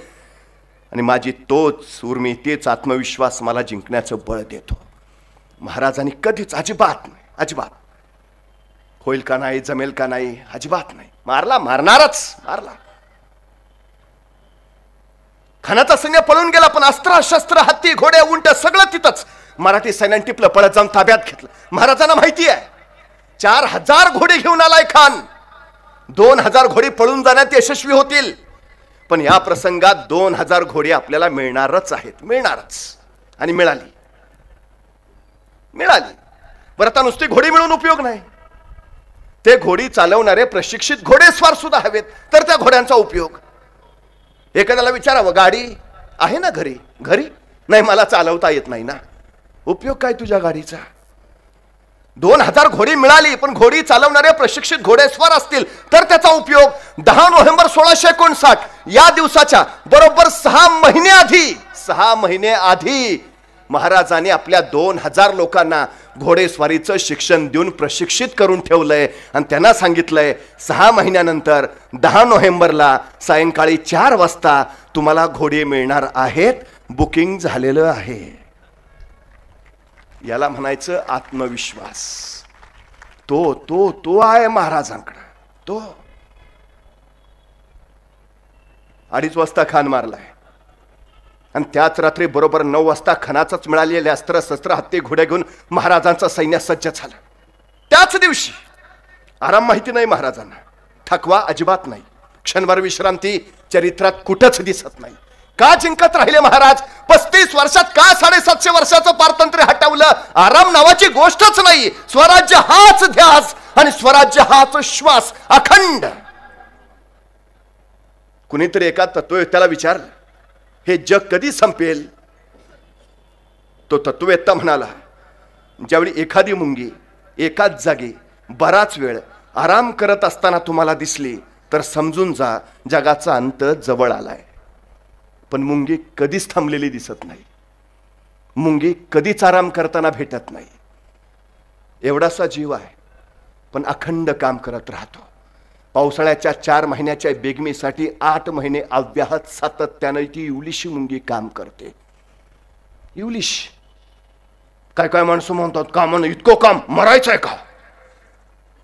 आणि माझी तोच उर्मी, तेच आत्मविश्वास मला जिंकण्याचं बळ देतो. महाराजांनी कधीच अजिबात नाही, अजिबात होईल का नाही, जमेल का नाही, अजिबात नाही. मारला, मारणारच, मारला. खानाचा सैन्य पळून गेला, पण अस्त्र शस्त्र, हत्ती, घोडे, उंट सगळं तिथंच. मराठी सैन्याने टिपलं, पळत जाऊन ताब्यात घेतलं. महाराजांना माहिती आहे 4000 घोडे घेऊन आलाय खान. 2000 घोडे पळून जाण्यात यशस्वी होतील, पण या प्रसंगात 2000 घोडे आपल्याला मिळणारच आहेत, मिळणारच. आणि मिळाली, मिळाली. बरं, आता नुसती घोडी मिळून उपयोग नाही. ते घोडी चालवणारे प्रशिक्षित घोडेस्वार सुद्धा हवेत, तर त्या घोड्यांचा उपयोग. एखाद्याला विचारावं, गाडी आहे ना घरी? घरी नाही, मला चालवता येत नाही ना. उपयोग काय तुझ्या गाडीचा? 2000 घोडी मिळाली, पण घोडी चालवणारे प्रशिक्षित घोडेस्वार असतील तर त्याचा उपयोग. 10 नोव्हेंबर 1659 या दिवसाच्या बरोबर 6 महिने आधी महाराजांनी आपल्या 2000 लोकांना घोडेस्वारीचं शिक्षण देऊन प्रशिक्षित करून ठेवलंय. आणि त्यांना सांगितलंय 6 महिन्यानंतर 10 नोव्हेंबरला सायंकाळी 4 वाजता तुम्हाला घोडे मिळणार आहेत, बुकिंग झालेलं आहे. याला म्हणायचं आत्मविश्वास. तो तो तो आहे महाराजांकडे. तो 2:30 वाजता खान मारलाय आणि त्याच रात्री बरोबर 9 वाजता खानाचाच मिळालेले अस्त्र शस्त्र, हत्ती, घोडे घेऊन महाराजांचं सैन्य सज्ज झालं. त्याच दिवशी आराम माहिती नाही महाराजांना, थकवा अजिबात नाही, क्षणभर विश्रांती चरित्रात कुठंच दिसत नाही. का जिंकत राहिले महाराज? 35 वर्षात का 750 वर्षाचं पारतंत्र्य हटवलं? आराम नावाची गोष्टच नाही. स्वराज्य हाच ध्यास आणि स्वराज्य हाच श्वास अखंड. कुणीतरी एका तत्ववेत्याला विचारलं, हे जग कधी संपेल? तो तत्ववेत्ता म्हणाला, ज्यावेळी एखादी मुंगी एकाच जागी बराच वेळ आराम करत असताना तुम्हाला दिसली तर समजून जा जगाचा अंत जवळ आलाय. पण मुंगी कधीच थांबलेली दिसत नाही, मुंगी कधीच आराम करताना भेटत नाही. एवढासा जीव आहे पण अखंड काम करत राहतो. पावसाळ्याच्या 4 महिन्याच्या बेगमीसाठी 8 महिने अव्याहत सातत्याने ती इवलीशी मुंगी काम करते. इवलिश. काय काय माणसं म्हणतात, कामानं इतकं काम मरायचंय का?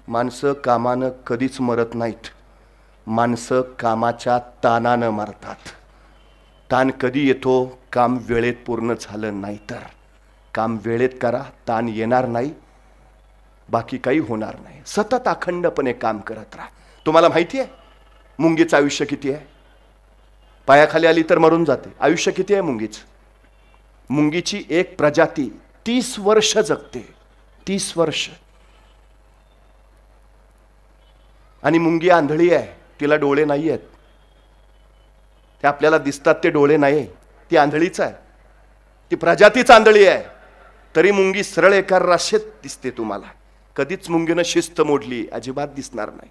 माणसं कामानं कधीच मरत नाहीत, माणसं कामाच्या ताणानं मरतात. ताण कधी येतो? काम वेळेत पूर्ण झालं नाही तर. काम वेळेत करा, ताण येणार नाही, बाकी काही होणार नाही. सतत अखंडपणे काम करत राहा. तुम्हाला माहिती आहे मुंगीचं आयुष्य किती आहे? पायाखाली आली तर मरून जाते. आयुष्य किती आहे मुंगीचं? मुंगीची एक प्रजाती 30 वर्ष जगते. 30 वर्ष. आणि मुंगी आंधळी आहे, तिला डोळे नाही आहेत. ते आपल्याला दिसतात ते डोळे नाही, ती आंधळीच आहे, ती प्रजातीच आंधळी आहे. तरी मुंगी सरळ एका राशेत दिसते तुम्हाला. कधीच मुंगीनं शिस्त मोडली अजिबात दिसणार नाही.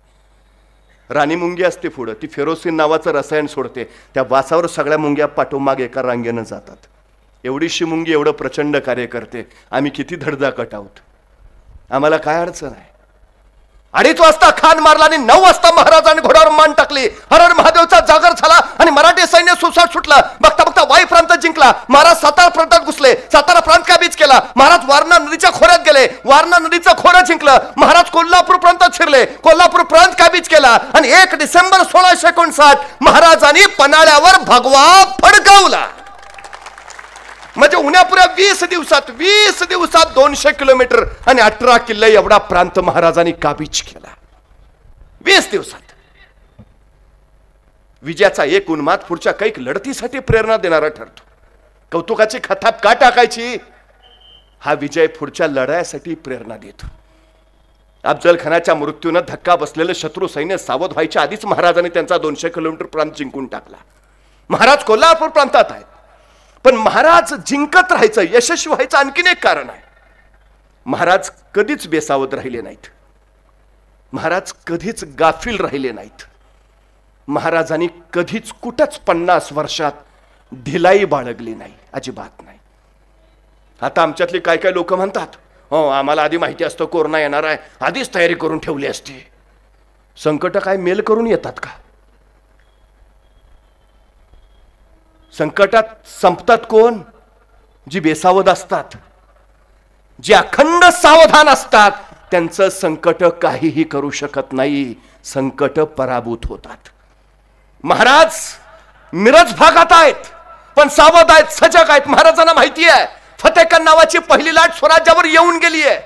राणी मुंगी असते पुढं, ती फेरोसिन नावाचं रसायन सोडते, त्या वासावर सगळ्या मुंग्या पाठोमाग एका रांगेनं जातात. एवढीशी मुंगी एवढं प्रचंड कार्य करते. आम्ही किती धडधाकट आहोत, आम्हाला काय अडचण आहे? 2:30 वाजता खान मारला आणि 9 वाजता महाराजांनी घोड्यावर मान टाकली. हर हर महादेवचा जागर झाला आणि मराठी सैन्य सुसाट सुटला. बघता बघता वाई प्रांत जिंकला. महाराज सातारा प्रांतात घुसले. सातारा प्रांत काबीज केला. महाराज वारणा नदीच्या खोऱ्यात गेले. वारणा नदीचं खोरं जिंकलं. महाराज कोल्हापूर प्रांतात शिरले. कोल्हापूर प्रांत काबीज केला आणि 1 डिसेंबर 1659 महाराजांनी पन्हाळ्यावर भगवा फडकवला. म्हणजे उन्हापुऱ्या 20 दिवसात 200 किलोमीटर आणि 18 किल्ले एवढा प्रांत महाराजांनी काबीज केला. 20 दिवसात. विजयाचा एक उन्माद पुढच्या कैक लढतीसाठी प्रेरणा देणारा ठरतो. कौतुकाची खताप का टाकायची? हा विजय पुढच्या लढाईसाठी प्रेरणा देतो. अफजल खानाच्या मृत्यूने धक्का बसलेलं शत्रू सैन्य सावध व्हायच्या आधीच महाराजांनी त्यांचा 200 किलोमीटर प्रांत जिंकून टाकला. महाराज कोल्हापूर प्रांतात आहेत, पण महाराज जिंकत राहायचं, यशस्वी व्हायचं आणखीन एक कारण आहे. महाराज कधीच बेसावध राहिले नाहीत. महाराज कधीच गाफील राहिले नाहीत. महाराजांनी कधीच कुठंच 50 वर्षात ढिलाई बाळगली नाही, अजिबात नाही. आता आमच्यातली काय काय लोक म्हणतात, हो आम्हाला आधी माहिती असतं कोरोना येणार आहे, आधीच तयारी करून ठेवली असती. संकट काय मेल करून येतात का? संकटात संपतात कोण? जी बेसावध असतात, जे अखंड सावधान असतात. त्यांचं संकट काहीही करू शकत नाही. संकट पराभूत होतात. महाराज मिरज भागात आहेत, पण सावध आहेत, सजग आहेत. महाराजांना माहिती आहे फतेखान नावाची पहिली लाट स्वराज्यावर येऊन गेली आहे.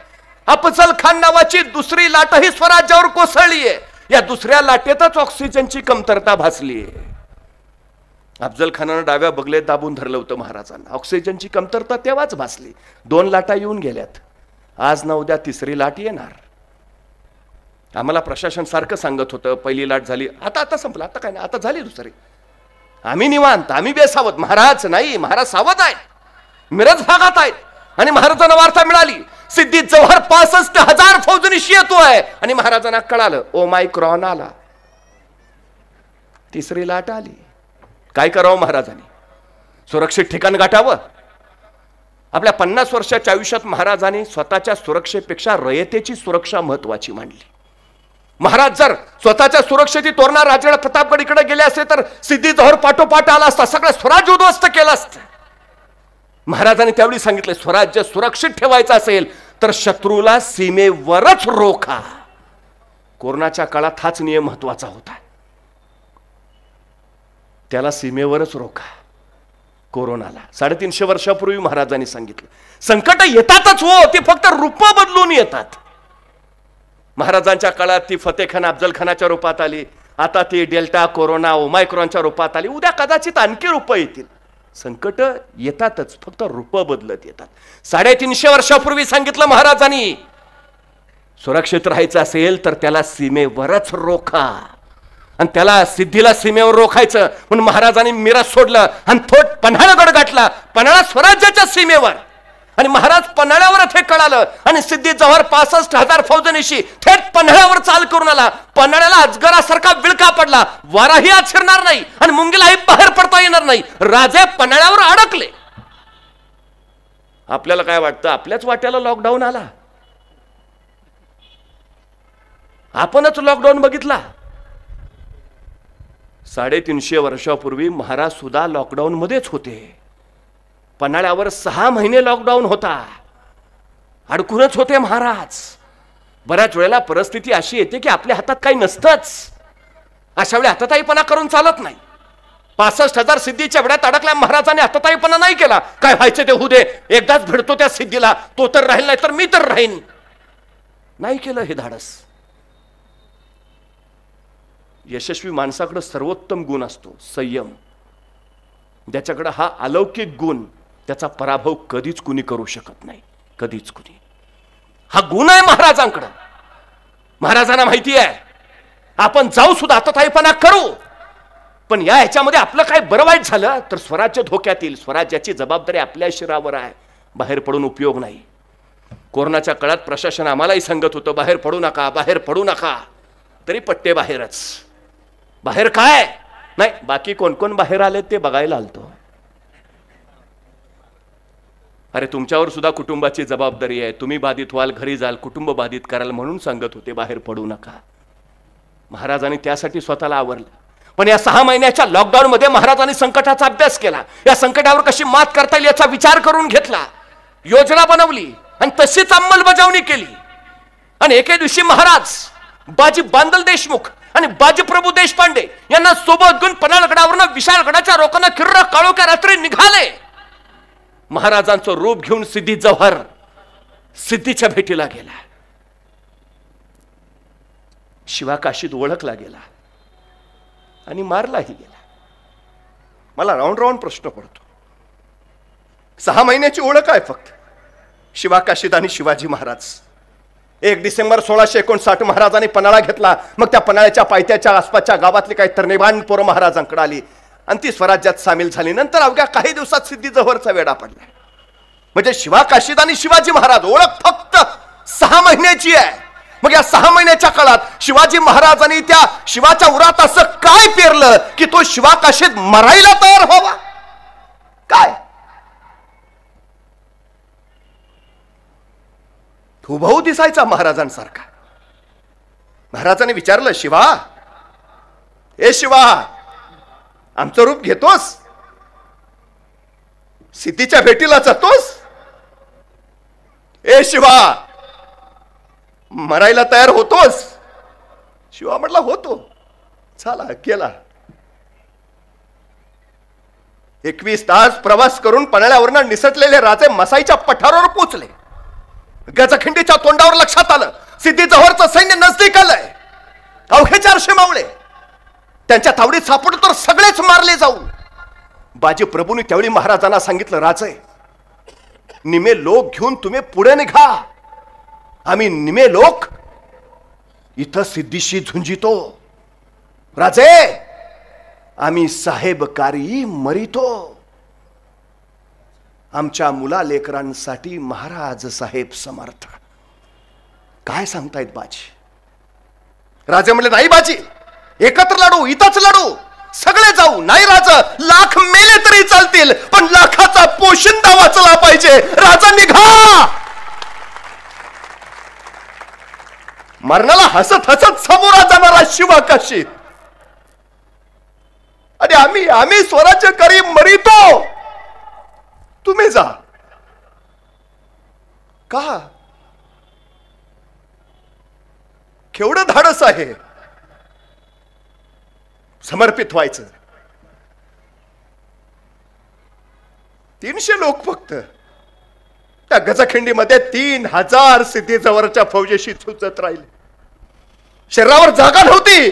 अफजल खान नावाची दुसरी लाटही स्वराज्यावर कोसळली आहे. या दुसऱ्या लाटेतच ऑक्सिजनची कमतरता भासली आहे. अफजल खानानं डाव्या बगलेत दाबून धरलं होतं महाराजांना. ऑक्सिजनची कमतरता तेव्हाच भासली. 2 लाटा येऊन गेल्यात. आज ना उद्या 3री लाट येणार. आम्हाला प्रशासन सारखं सांगत होतं पहिली लाट झाली, आता संपलं, आता काय नाही, आता झाली 2री. आम्ही निवांत, आम्ही बेसावध. महाराज नाही, महाराज सावध आहेत, मिरज भागात आहेत. आणि महाराजांना वार्ता मिळाली सिद्धी जव्हर 65,000 फौजनीशी येतोय. आणि महाराजांना कळालं ओमायक्रॉन आला, 3री लाट आली. काय करावं महाराजांनी? सुरक्षित ठिकाण गाठावं. आपल्या 50 वर्षाच्या आयुष्यात महाराजांनी स्वतःच्या सुरक्षेपेक्षा रयतेची सुरक्षा महत्वाची मानली. महाराज जर स्वतःच्या सुरक्षेची तोरणा राजगड प्रतापगडीकडे गेले असते तर सिद्धी जव्हर पाठोपाठ आला असता, सगळं स्वराज्य उद्ध्वस्त केलं असतं. महाराजांनी त्यावेळी सांगितले स्वराज्य सुरक्षित ठेवायचं असेल तर शत्रूला सीमेवरच रोखा. कोरोनाच्या काळात हाच नियम महत्वाचा होता. त्याला सीमेवरच रोखा. कोरोनाला 350 वर्षापूर्वी महाराजांनी सांगितलं संकट येतातच हो, ते फक्त रूप बदलून येतात. महाराजांच्या काळात ती फतेखान अफजल खानाच्या रूपात आली, आता ती डेल्टा कोरोना ओमायक्रॉनच्या रूपात आली, उद्या कदाचित आणखी रूप येतील. संकट येतातच, फक्त रूप बदलत येतात. 350 वर्षापूर्वी सांगितलं महाराजांनी, सुरक्षित राहायचं असेल तर त्याला सीमेवरच रोखा, आणि त्याला सिद्धीला सीमेवर रोखायचं म्हणून महाराजांनी मिरज सोडलं आणि थोट पन्हाळगड गाठला, पन्हाळा स्वराज्याच्या सीमेवर. आणि महाराज पन्हाळ्यावरच हे कळालं आणि सिद्धी जव्हर 65,000 फौजनीशी थेट पन्हाळ्यावर चाल करून आला. पन्हाळ्याला अजगरासारखा विळखा पडला, वाराही आत शिरणार नाही आणि मुंगीलाही बाहेर पडता येणार नाही. राजे पन्हाळ्यावर अडकले. आपल्याला काय वाटतं, आपल्याच वाट्याला लॉकडाऊन आला, आपणच लॉकडाऊन बघितला. 350 वर्षापूर्वी महाराज सुद्धा लॉकडाऊन मध्येच होते. पन्हाळ्यावर 6 महिने लॉकडाऊन होता, अडकूनच होते महाराज. बऱ्याच वेळेला परिस्थिती अशी येते की आपल्या हातात काही नसतंच, अशा वेळी हाताताईपणा करून चालत नाही. 65,000 सिद्धीच्या वेळात अडकल्या महाराजांनी हाताताईपणा नाही केला. काय व्हायचं ते होऊ दे, एकदाच भेटतो त्या सिद्धीला, तो तर राहील नाही तर मी तर राहीन, नाही केलं हे धाडस. यशस्वी माणसाकडे सर्वोत्तम गुण असतो संयम. ज्याच्याकडे हा अलौकिक गुण, त्याचा पराभव कधीच कुणी करू शकत नाही, कधीच कुणी. हा गुण आहे महाराजांकडे. महाराजांना माहिती आहे आपण जाऊ सुद्धा आतताईपणा करू, पण या ह्याच्यामध्ये आपलं काय बरं वाईट झालं तर स्वराज्य धोक्यात येईल. स्वराज्याची जबाबदारी आपल्या शिरावर आहे, बाहेर पडून उपयोग नाही. कोरोनाच्या काळात प्रशासन आम्हालाही सांगत होतं बाहेर पडू नका, बाहेर पडू नका, तरी पट्टे बाहेरच. बाहेर काय नाही, बाकी कोण कोण बाहेर आले ते बघायला आलतो. अरे तुमच्यावर सुद्धा कुटुंबाची जबाबदारी आहे, तुम्ही बाधित व्हाल, घरी जाल, कुटुंब बाधित कराल म्हणून सांगत होते बाहेर पडू नका. महाराजांनी त्यासाठी स्वतःला आवरलं. पण या 6 महिन्याच्या लॉकडाऊन मध्ये महाराजांनी संकटाचा अभ्यास केला, या संकटावर कशी मात करता येईल याचा विचार करून घेतला, योजना बनवली आणि तशीच अंमलबजावणी केली. आणि एके दिवशी महाराज बाजी बांदल देशमुख आणि बाजीप्रभू देशपांडे यांना सोबत घेऊन पन्हाळगडावरून विशाळगडाच्या रोकांना किर्र काळोख्या रात्री निघाले. महाराजांचं रूप घेऊन सिद्धी जव्हर सिद्धीच्या भेटीला गेला. शिवाकाशीत ओळखला गेला आणि मारलाही गेला. मला राऊंड राऊंड प्रश्न पडतो, 6 महिन्याची ओळख आहे फक्त शिवाकाशीत आणि शिवाजी महाराज. 1 डिसेंबर 1659 महाराजांनी पन्हाळा घेतला. मग त्या पन्हाळ्याच्या पायथ्याच्या आसपासच्या गावातली काही तरनिभान पोरं महाराजांकडे आली आणि ती स्वराज्यात सामील झाली. नंतर अवघ्या काही दिवसात सिद्धी जव्हरचा वेढा पडला. म्हणजे शिवाकाशीत आणि शिवाजी महाराज ओळख फक्त 6 महिन्याची आहे. मग या 6 महिन्याच्या काळात शिवाजी महाराजांनी त्या शिवाच्या उरात असं काय पेरलं की तो शिवाकाशीत मरायला तयार व्हावा? काय हुबहू दिसायचा महाराजांसारखा. महाराजांनी विचारलं, शिवा, ए शिवा, आमचं रूप घेतोस? सिद्धीच्या भेटीला जातोस? ए शिवा, मरायला तयार होतोस? शिवा म्हटला, होतो. चला केला. 21 तास प्रवास करून पन्हाळ्यावरनं निसटलेले राजे मसाईच्या पठारावर पोहोचले. गजखिंडीच्या तोंडावर लक्षात आलं सिद्धी जव्हरचं सैन्य नजदीक आलंय. अवघे 400 मावळे त्यांच्या तावडीत सापडतो तर सगळेच मारले जाऊ. बाजी प्रभूंनी त्यावेळी महाराजांना सांगितलं, राजे, निमे लोक घेऊन तुम्ही पुढे निघा, आम्ही निमे लोक इथं सिद्धीशी झुंजितो. राजे, आम्ही साहेबकारी मरितो. आमच्या मुला लेकरांसाठी महाराज साहेब समर्थ. काय सांगतायत बाजी? राजे म्हणले, नाही बाजी, एकत्र लढू, इथंच लढू, सगळे जाऊ. नाही राजा, लाख मेले तरी चालतील, पण लाखाचा पोशिंदा वाचला पाहिजे. राजा निघा. मरणाला हसत हसत समोरा जाणारा शिवाकाशीत आणि आम्ही स्वराज्य करी मरितो, तुम्ही जा. का? केवढं धाडस आहे समर्पित व्हायचं. 300 लोक फक्त त्या गजखिंडीमध्ये 3000 सिद्धी जवळच्या फौजेशी झुंजत राहिले. शरीरावर जागा नव्हती.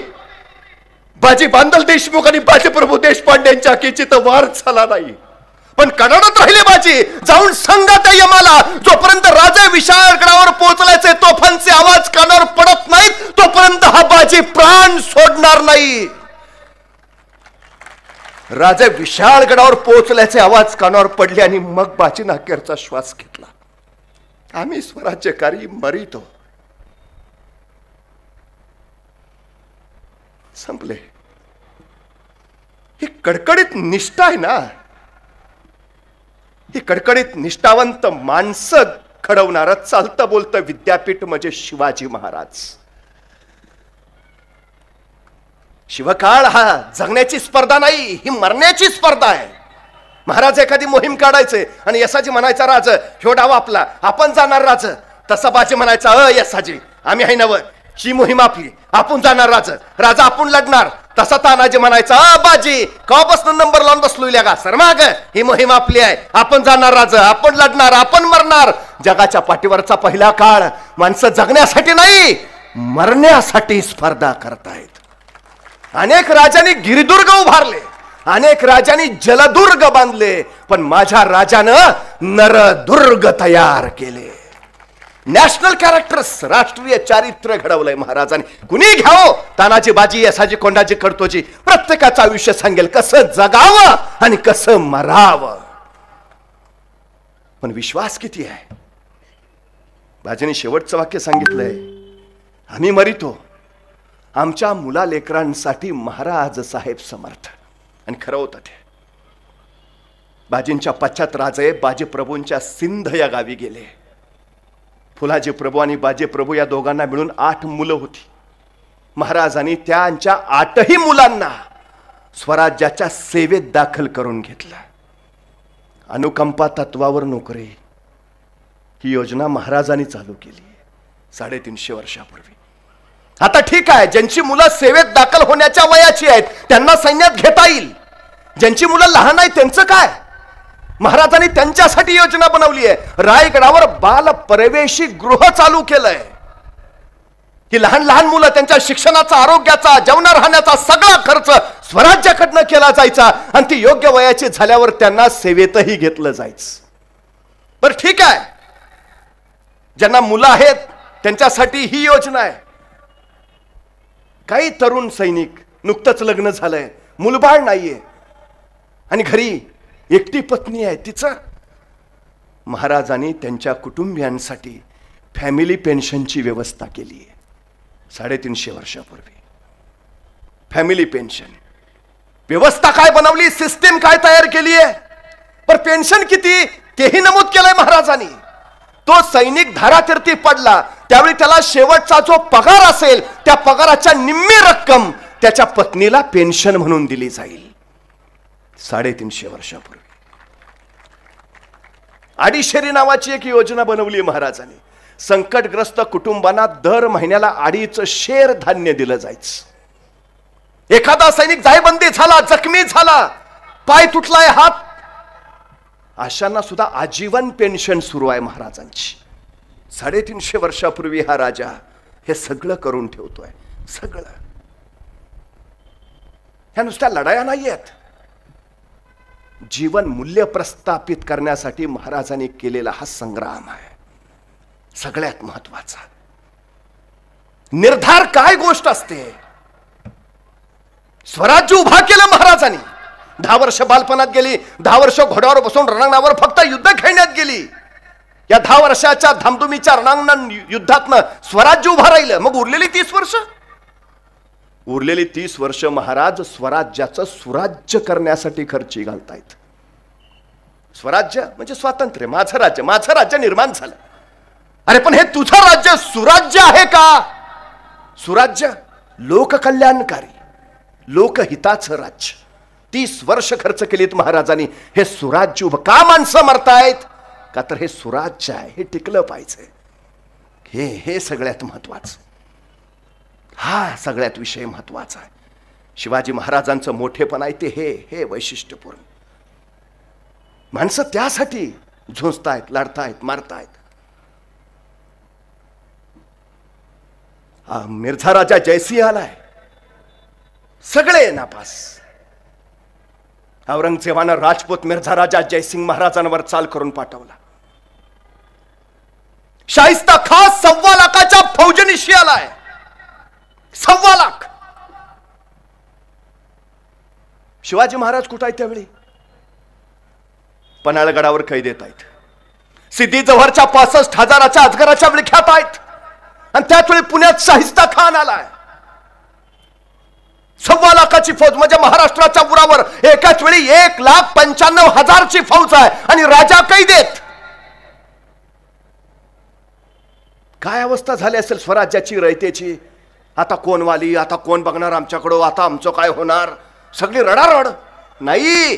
बाजी बांधल देशमुख आणि बाजीप्रभू देशपांडेंच्या किंचित वार झाला नाही, पण कडाडत राहिले बाजी. जाऊन सांगा त्या यमाला, जोपर्यंत राजे विशाळगडावर पोहोचल्याचे तोफांचे आवाज कानावर पडत नाहीत तोपर्यंत हा बाजी प्राण सोडणार नाही. राजे विशाळगडावर पोहोचल्याचे आवाज कानावर पडले आणि मग बाजीने अखेरचा श्वास घेतला. आम्ही स्वराज्यकारी मरितो. संपले. ही कडकडीत निष्ठा आहे ना, ही कडकडीत निष्ठावंत माणसं घडवणारं चालतं बोलतं विद्यापीठ म्हणजे शिवाजी महाराज. शिवकाळ हा जगण्याची स्पर्धा नाही, ही मरण्याची स्पर्धा आहे. महाराज एखादी मोहीम काढायचे आणि यसाजी म्हणायचा राज ह्यो डाव आपला, आपण जाणार राज. तसा बाजी म्हणायचा यसाजी आम्ही आहे नव, ही मोहीम आपली, आपण जाणार राज. राजा आपण लढणार. तसा तानाजी म्हणायचा बाजी कवापासून नंबर लावून बसलोय का सर माग, ही मोहीम आपली आहे, आपण जाणार राज, आपण लढणार, आपण मरणार. जगाच्या पाठीवरचा पहिला काळ माणसं जगण्यासाठी नाही मरण्यासाठी स्पर्धा करतायत. अनेक राजांनी गिरिदुर्ग उभारले, अनेक राजांनी जलदुर्ग बांधले, पण माझ्या राजानं नरदुर्ग तयार केले. नॅशनल कॅरेक्टर्स, राष्ट्रीय चारित्र्य घडवलंय महाराजांनी. कुणी घ्यावं, तानाजी बाजी यसाजी कोंडाजी कडतोजी, प्रत्येकाचं आयुष्य सांगेल कसं जगावं आणि कसं मरावं. पण विश्वास किती आहे. बाजीने शेवटचं वाक्य सांगितलंय, आम्ही मरितो, आमच्या मुला लेकरांसाठी महाराज साहेब समर्थ. आणि खरं होतं ते. बाजींच्या पश्चात राजे बाजीप्रभूंच्या सिंध या गावी गेले. फुलाजी प्रभू आणि बाजी प्रभू या दोघांना मिळून 8 मुलं होती. महाराजांनी त्यांच्या 8ही मुलांना स्वराज्याच्या सेवेत दाखल करून घेतलं. अनुकंपा तत्वावर नोकरी ही योजना महाराजांनी चालू केली 350 वर्षापूर्वी. आता ठीक आहे, ज्यांची मुलं सेवेत दाखल होण्याच्या वयाची आहेत त्यांना सैन्यात घेता येईल. ज्यांची मुलं लहान आहेत त्यांचं काय. महाराजांनी त्यांच्यासाठी योजना बनवली आहे. रायगडावर बाल प्रवेशी गृह चालू केलंय. ही लहान लहान मुलं त्यांच्या शिक्षणाचा, आरोग्याचा, जेवणा राहण्याचा सगळा खर्च स्वराज्याकडनं केला जायचा आणि ती योग्य वयाची झाल्यावर त्यांना सेवेतही घेतलं जायचं. बरं ठीक आहे, ज्यांना मुलं आहेत त्यांच्यासाठी ही योजना आहे. काही तरुण सैनिक, नुकतंच लग्न झालंय, मुलबाळ नाहीये आणि घरी एकटी पत्नी आहे तिचं, महाराजांनी त्यांच्या कुटुंबियांसाठी फॅमिली पेन्शनची व्यवस्था केली आहे 350 वर्षापूर्वी. फॅमिली पेन्शन व्यवस्था काय बनवली, सिस्टीम काय तयार केली आहे. पण पेन्शन किती तेही नमूद केलंय महाराजांनी. तो सैनिक धारातीर्थी पडला त्यावेळी त्याला शेवटचा जो पगार असेल त्या पगाराच्या निम्मी रक्कम त्याच्या पत्नीला पेन्शन म्हणून दिली जाईल. 350 वर्षापूर्वी अडीशेरी नावाची एक योजना बनवली महाराजांनी. संकटग्रस्त कुटुंबांना दर महिन्याला 2.5 शेर धान्य दिलं जायचं. एखादा सैनिक जायबंदी झाला, जखमी झाला, पाय तुटलाय, हात, अशांना सुद्धा आजीवन पेन्शन सुरू आहे महाराजांची. 350 वर्षापूर्वी हा राजा हे सगळं करून ठेवतोय. सगळं. ह्या नुसत्या लढाया नाही आहेत. जीवन मूल्य प्रस्थापित करण्यासाठी महाराजांनी केलेला हा संग्राम आहे सगळ्यात महत्वाचा. निर्धार काय गोष्ट असते. स्वराज्य उभा केलं महाराजांनी. 10 वर्ष बालपणात गेली, 10 वर्ष घोड्यावर बसून रणांगणावर फक्त युद्ध खेळण्यात गेली. या 10 वर्षाच्या धामधुमीच्या रणांगण युद्धातनं स्वराज्य उभा राहिलं. मग उरलेली 30 वर्ष महाराज स्वराज्याचं सुराज्य करण्यासाठी खर्ची घालतायत. स्वराज्य म्हणजे स्वातंत्र्य, माझं राज्य, माझं राज्य निर्माण झालं. अरे पण हे तुझं राज्य सुराज्य आहे का. सुराज्य लोककल्याणकारी, लोकहिताचं राज्य. 30 वर्ष खर्च केलीत महाराजांनी हे सुराज्य उभं. का माणसं मरतायत, का तर हे सुराज्य आहे, हे टिकलं पाहिजे. हे सगळ्यात महत्वाचं. हा सगळ्यात विषय महत्वाचा आहे. शिवाजी महाराजांचं मोठेपण आहे ते हे वैशिष्ट्यपूर्ण. माणसं त्यासाठी झोंजतायत, लढतायत, मारतायत. मिर्झा राजा जयसिंह आलाय, सगळे नापास. औरंगजेबानं राजपूत मिर्झा राजा जयसिंग महाराजांवर चाल करून पाठवला. शाहिस्ता खान 1.25 लाखाच्या फौजनीशी आलाय. 1.25 लाख. शिवाजी महाराज कुठं आहेत त्यावेळी? पन्हाळगडावर कैद येत आहेत. सिद्धी जव्हरच्या 65,000च्या अजगराच्या विळख्यात आहेत. आणि त्याच वेळी पुण्यात शाहिस्ता खान आलाय. 1.25 लाखाची फौज म्हणजे महाराष्ट्राच्या उरावर एकाच वेळी 1,95,000ची फौज आहे आणि राजा कैदेत. काय अवस्था झाली असेल स्वराज्याची, रयतेची. आता कोण वाली, आता कोण बघणार आमच्याकडं, आता आमचं काय होणार, सगळी रडारड. नाही,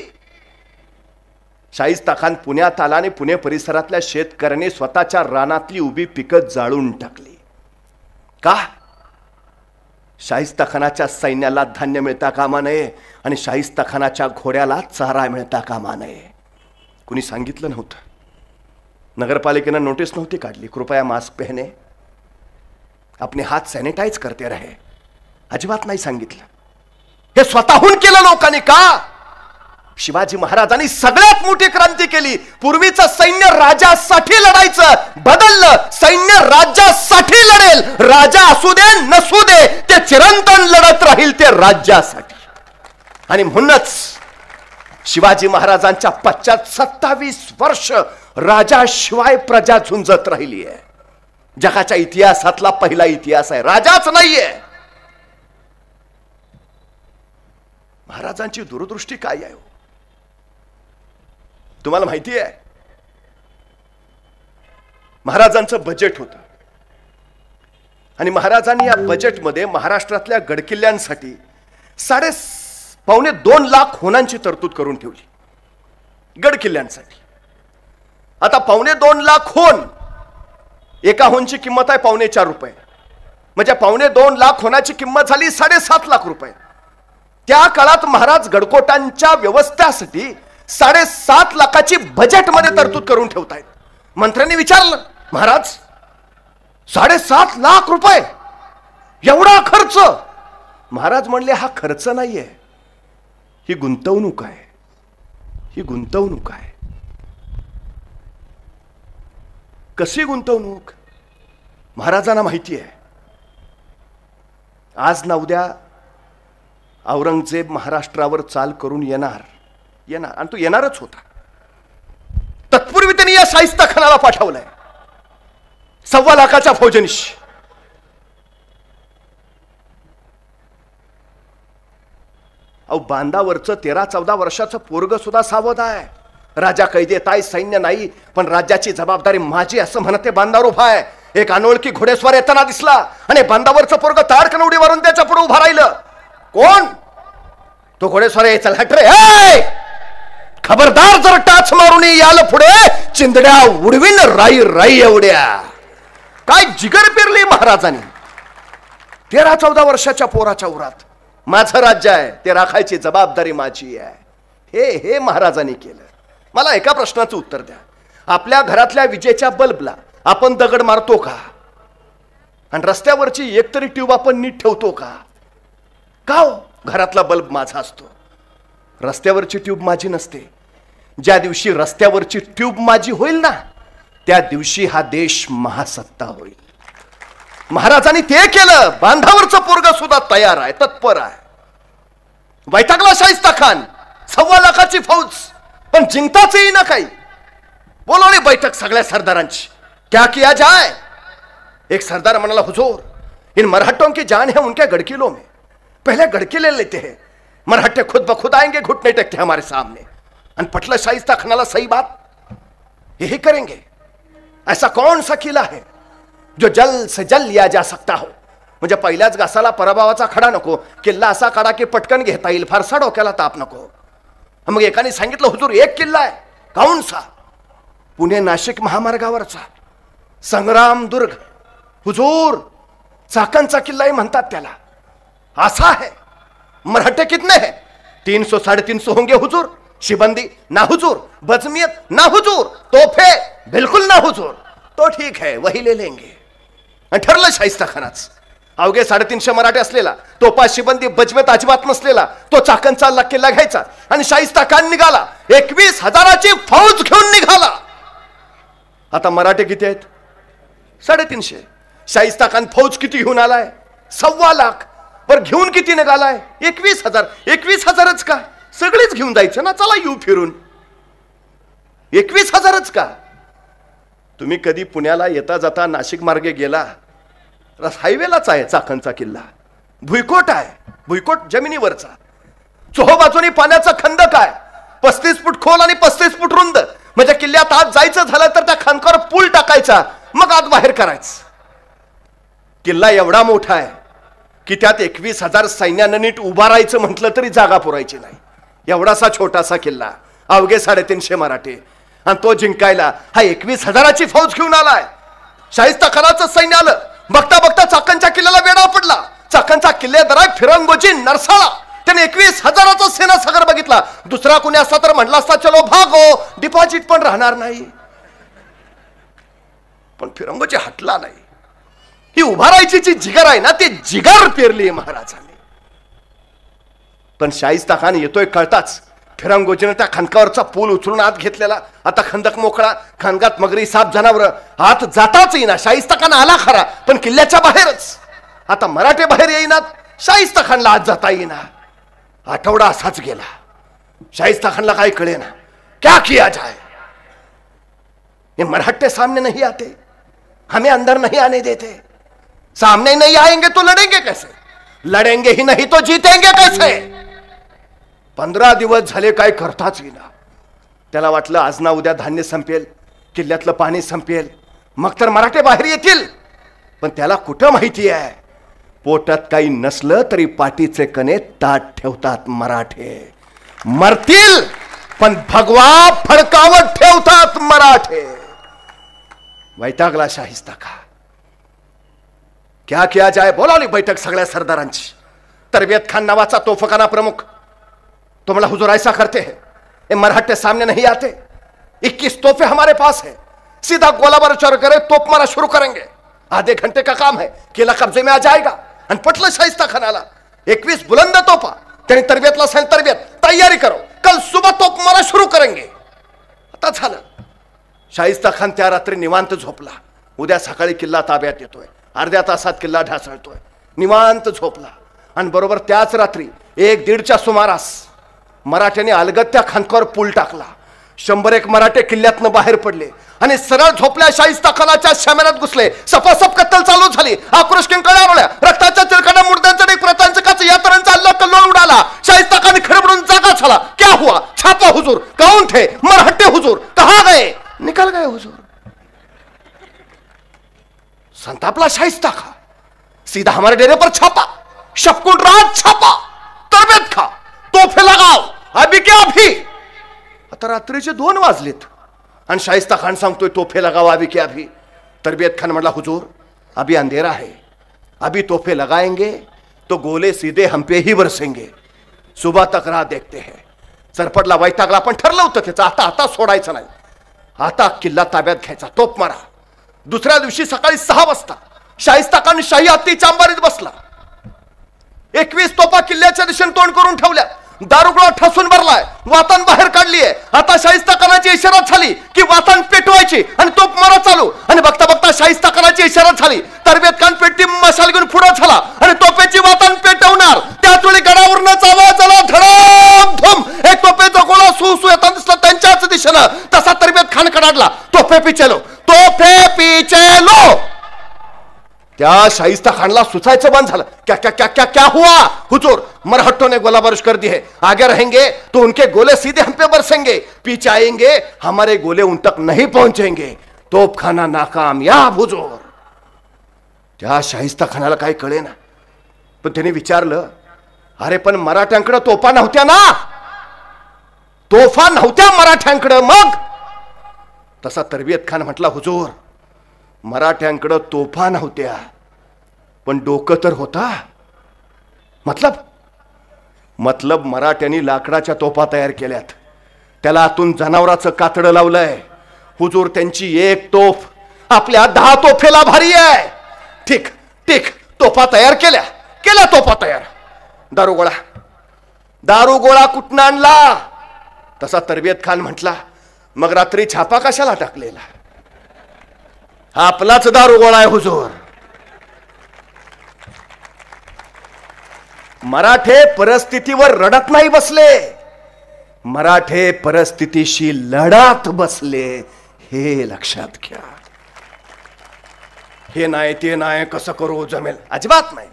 शाहिस्ता खान पुण्यात आला आणि पुणे परिसरातल्या शेतकऱ्यांनी स्वतःच्या रानातली उभी पिकं जाळून टाकली. का? शाहिस्ता खानाच्या सैन्याला धान्य मिळता कामा नये आणि शाहिस्ता खानाच्या घोड्याला चारा मिळता कामा नये. कुणी सांगितलं नव्हतं. नगरपालिकेनं नोटीस नव्हती काढली, कृपया मास्क पहने, अपने हात सॅनिटाइज करते रहे. अजिबात नाही सांगितलं. हे स्वतःहून केलं लोकांनी. का? शिवाजी महाराजांनी सगळ्यात मोठी क्रांती केली. पूर्वीचं सैन्य राजासाठी लढायचं, बदललं. सैन्य राज्यासाठी लढेल. राजा असू दे नसू दे, ते चिरंतन लढत राहील ते राज्यासाठी. आणि म्हणूनच शिवाजी महाराजांच्या पश्चात 27 वर्ष राजाशिवाय प्रजा झुंजत राहिली आहे. जगाच्या इतिहासातला पहिला इतिहास आहे. राजाच नाहीये. महाराजांची दूरदृष्टी काय आहे तुम्हाला माहिती आहे? महाराजांचं बजेट होतं आणि महाराजांनी या बजेटमध्ये महाराष्ट्रातल्या गडकिल्ल्यांसाठी 2.5 लाख होनांची तरतूद करून ठेवली. गडकिल्ल्यांसाठी. आता 2.5 लाख होन, एका होनची किंमत आहे 4.25 रुपये, म्हणजे 2.25 लाख होनाची किंमत झाली 7.5 लाख रुपये. त्या काळात महाराज गडकोटांच्या व्यवस्थेसाठी 7.5 लाखाची बजेटमध्ये तरतूद करून ठेवतायत. मंत्र्यांनी विचारलं, महाराज 7.5 लाख रुपये एवढा खर्च? महाराज म्हणले, हा खर्च नाहीये, ही गुंतवणूक आहे. ही गुंतवणूक आहे. कशी गुंतवणूक? महाराजांना माहिती आहे आज ना उद्या औरंगजेब महाराष्ट्रावर चाल करून येणार आणि तो येणारच होता. तत्पूर्वी त्यांनी या शाहिस्ता खानाला पाठवलंय 1.25 लाखाच्या फौजनीशी. अहो, बांधावरचं 13-14 वर्षाचं पोरग सुद्धा सावध आहे. राजा कैदेत आहे, सैन्य नाही, पण राज्याची जबाबदारी माझी असं म्हणते बांधावर उभा आहे. एक अनोळखी घोडेस्वार येताना दिसला आणि बांधावरचं पोरग ताडकन उडी मारून त्याच्या पुढे उभा राहिलं. कोण? तो घोडेस्वार आहे. चल हट रे, खबरदार, जर टाच मारून याल पुढे चिंदड्या उडवीन राई राई एवढ्या. काय जिगर पेरली महाराजांनी. 13-14 वर्षाच्या पोराच्या उरात माझं राज्य आहे, ते राखायची जबाबदारी माझी आहे. हे महाराजांनी केलं. मला एका प्रश्नाचं उत्तर द्या. आपल्या घरातल्या विजेच्या बल्बला आपण दगड मारतो का? आणि रस्त्यावरची एकतरी ट्यूब आपण नीट ठेवतो का? का हो? घरातला बल्ब माझा असतो, रस्त्यावरची ट्यूब माझी नसते. ज्या दिवशी रस्त्यावरची ट्यूब माझी होईल ना, त्या दिवशी हा देश महासत्ता होईल. महाराजांनी ते केलं. बांधावरचं पोरग सुद्धा तयार आहे, तत्पर आहे. वैतागला शाहिस्ता खान. 1.25 लाखाची फौज, पण जिंकताच येईना काही. बोलवली बैठक सगळ्या सरदारांची. क्या किया जाए? एक सरदार म्हणाला, हुजूर, इन मराठों की जान है उनके गड़किलों में, पहले गड़किले लेते हैं, मराठे खुद ब खुद आएंगे, घुटने टेकते हमारे सामने. आणि पटलं शाहिस्ता खानाला, सही बात, यही करेंगे. ऐसा कौन सा किला है जो जल से जल लिया जा सकता हो? म्हणजे पहिल्याच घासाला पराभवाचा खडा नको, किल्ला असा काढा की पटकन घेता येईल, फारसा डोक्याला ताप नको. मग एकाने सांगितलं, हुजूर, एक किल्ला आहे. कौन सा? पुणे नाशिक महामार्गावरचा संग्राम दुर्ग. हुजूर, चाकणचा किल्लाही म्हणतात त्याला. असा है. मराठे कितने हैं? 300-350 होंगे हुजूर. शिबंदी ना हुजूर, बजमियत ना हुजूर, तोफे बिल्कुल ना हुजूर. तो ठीक है, वही ले लेंगे. ठरलं शाहिस्ता खानाच. अवघे 350 मराठे असलेला, तोपा शिबंदी बजवेत अजिबात नसलेला तो चाकणचा किल्ला घ्यायचा आणि शाहिस्ता खान निघाला. 21,000ची फौज घेऊन निघाला. आता मराठे किती आहेत? 350. शाहिस्ता खान फौज किती घेऊन आलाय? 1.25 लाख. पर घेऊन किती निघालाय? 21,000. 21,000च का? सगळेच घेऊन जायचं ना, चला येऊ फिरून. 21,000च का? तुम्ही कधी पुण्याला येता जाता नाशिक मार्गे गेला, हायवेलाच आहे चाकणचा किल्ला. भुईकोट आहे, भुईकोट जमिनीवरचा. चोहोबाजूनी पाण्याचा खंदक आहे, 35 फूट खोल आणि 35 फूट रुंद. म्हणजे किल्ल्यात आत जायचं झालं तर त्या खांदकावर पूल टाकायचा, मग आत बाहेर करायचं. किल्ला एवढा मोठा आहे की त्यात 21,000 सैन्यानं नीट उभा राहायचं म्हटलं तरी जागा पुरायची नाही. एवढासा छोटासा किल्ला, अवघे 350 मराठे, आणि तो जिंकायला हा 21,000ची फौज घेऊन आलाय. शाहिस्ता खानाचं सैन्य आलं. बघता बघता चाकणच्या किल्ल्याला वेढा पडला. चाकणचा किल्लेदार फिरंगोजी नरसाळा, त्याने 21,000चा सेना सागर बघितला. दुसरा कोणी असता तर म्हटला असता चलो भागो, डिपॉझिट पण राहणार नाही. पण फिरंगोजी हटला नाही. ही उभा राहायची जी जिगर आहे ना, ती जिगर पेरली महाराजांनी. पण शाहिस्ता खान येतोय कळताच फिरंगोजीने त्या खंदकावरचा पूल उचलून आत घेतलेला. आता खंदक मोकळा, खंदकात मगरी साप जनावर आत जाताच येईना. शाहिस्ता खान आला खरा, पण किल्ल्याच्या बाहेरच. आता मराठे बाहेर येईनात, शाहिस्ता खानला आत जाता येईना. आठवडा असाच गेला. शाहिस्ता खानला काही कळेना, क्या किया जाए. ये मराठे सामने नहीं आते, हमें अंदर नहीं आने देते. सामने नहीं आएंगे तो लड़ेंगे कैसे? लड़ेंगे ही नहीं तो जीतेंगे कैसे? 15 दिवस झाले काय करताच येईना. त्याला वाटलं आज ना उद्या धान्य संपेल, किल्ल्यातलं पाणी संपेल, मग तर मराठे बाहेर येतील. पण त्याला कुठं माहिती आहे, पोटात काही नसलं तरी पाठीचे कणे ताट ठेवतात मराठे. मरतील पण भगवा फडकावत ठेवतात मराठे. वैतागला शाहिस्ता खान. क्या किया जाए. बोलावली बैठक सगळ्या सरदारांची. तरबियत खान नावाचा तोफखाना प्रमुख, तो बोला हुजूर ऐसा करते हैं, ये मराठे सामने नहीं आते, 21 तोफे हमारे पास है, सीधा गोलाबार चोर करे, तोप मारा शुरू करेंगे, आधे घंटे का काम है, किला कब्जे में आ जाएगा. आणि पटलं शाहिस्ता खानाला. 21 बुलंद तोफा. त्याने तरबियतला सांगितलं, तरबियत तयारी करो, कल सुबह तोप मारा शुरू करेंगे. आता झालं. शाहिस्ता खान त्या रात्री निवांत झोपला. उद्या सकाळी किल्ला ताब्यात येतोय. अर्ध्या तासात किल्ला ढासळतोय. निवांत झोपला. आणि बरोबर त्याच रात्री 1-1:30च्या सुमारास मराठ्यांनी अलगत्या खांदकावर पूल टाकला. 101 मराठे किल्ल्यातनं बाहेर पडले आणि सरळ झोपल्या शाहिस्ता खानाच्या शामेरात घुसले. सपासप कत्तल चालू झाली. आक्रोश किंकाळ्या रोळ्या. रक्ताच्या चिरकांना मुर्द्यांचं डेक प्रतांचं काच यात्रांचा अल्ला कल्लोळ उडाला. शाहिस्ता खान खडबडून जागा झाला. क्या हुआ? छापा हुजूर. कौन थे? मराठे हुजूर. कहां गए? निकल गए हुजूर. संतापला शाहिस्ता खान. सीधा हमारे डेरे पर छापा. शपकुंड रात छापा. तरबेत खा, तोफे लगाओ, अभी क्या अभी. आता रात्रीचे 2 वाजलेत आणि शाहिस्ता खान सांगतोय तोफे लगाओ अभी क्या अभी. तरबियत खान म्हटला हुजूर अभी अंधेरा है, अभी तोफे लगाएंगे तो गोले सीधे हम पे ही बरसेंगे, सुबह तक राह देखते हैं. सरपटला वैतागला. पण ठरलं होतं त्याचं आता सोडायचं नाही. आता किल्ला ताब्यात घ्यायचा, तोप मारा. दुसऱ्या दिवशी सकाळी 6 वाजता शाहिस्ता खान शाही हत्तीच्या अंबारीत बसला. 21 तोफा किल्ल्याच्या दिशेने तोंड करून ठेवल्या. दारुगोळा ठसून भरलाय. वातान बाहेर काढलीये. आता शाहिस्ता खानाची इशारा झाली की वातान पेटवायची आणि तोप मारा चालू. आणि बघता बघता शाहिस्ता खानाची इशारा झाली. तरबियत खान पेटी मशाल घेऊन पुढे झाला आणि तोफेची वातान पेटवणार. त्याच वेळी गडावरूनच आवाज आला, धडाम धूम. एक तोफेचा गोळा सू येताना दिसला त्यांच्याच दिशेनं. तसा तरबियत खान कडाडला. तोफे पीछे लो, तोफे पीछे लो. त्या शाहिस्ता खानला सुचायचं बंद झालं. क्या क्या क्या क्या क्या हुआ? हुजूर मरहट्टों ने गोला बारिश कर दी है, आगे रहेंगे तो उनके गोले सीधे हम पे बरसेंगे, पीछे आएंगे हमारे गोले उन तक नहीं पहुंचेंगे. तोप खाना नाकामयाब हुजूर. त्या शाहिस्ता खानाला काही कळे ना. पण त्याने विचारलं, अरे पण मराठ्यांकडे तोफा नव्हत्या ना? तोफा नव्हत्या मराठ्यांकडे मग? तसा तरबियत खान म्हटला, हुजूर मराठ्यांकडे तोफा नव्हत्या पण डोकं तर होता. मतलब मराठ्यांनी लाकडाच्या तोफा तयार केल्यात. त्याला आतून जनावराचं कातडं लावलंय. हुजूर त्यांची एक तोफ आपल्या 10 तोफेला भारी आहे. ठीक ठीक, तोफा तयार केल्या तोफा तयार. दारुगोळा कुठनं आणला? तसा तरबियत खान म्हटला, मग रात्री छापा कशाला टाकलेला? हा आपलाच दारुगोळा आहे हुजूर. मराठे परिस्थितीवर रडत नाही बसले, मराठे परिस्थितीशी लढत बसले. हे लक्षात घ्या. हे नाही ते नाही कसं करू जमेल, अजिबात नाही.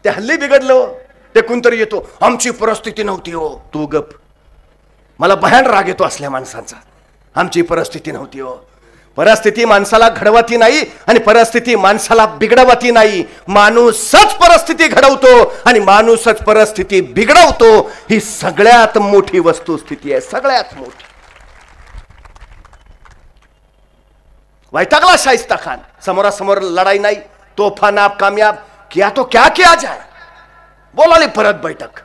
ते हल्ली बिघडलं. ते कोणतरी येतो, आमची परिस्थिती नव्हती हो. तू गप. मला भयान राग येतो असल्या माणसांचा. आमची परिस्थिती नव्हती हो. परिस्थिती माणसाला घडवती नाही आणि परिस्थिती माणसाला बिघडवती नाही. माणूसच परिस्थिती घडवतो आणि माणूसच परिस्थिती बिघडवतो. ही सगळ्यात मोठी वस्तुस्थिती आहे, सगळ्यात मोठी. वैतागला शाइस्ता खान. समोरासमोर लढाई नाही, तोफा नाप कामयाब किया तो क्या किया जाए. बोलाली परत बैठक.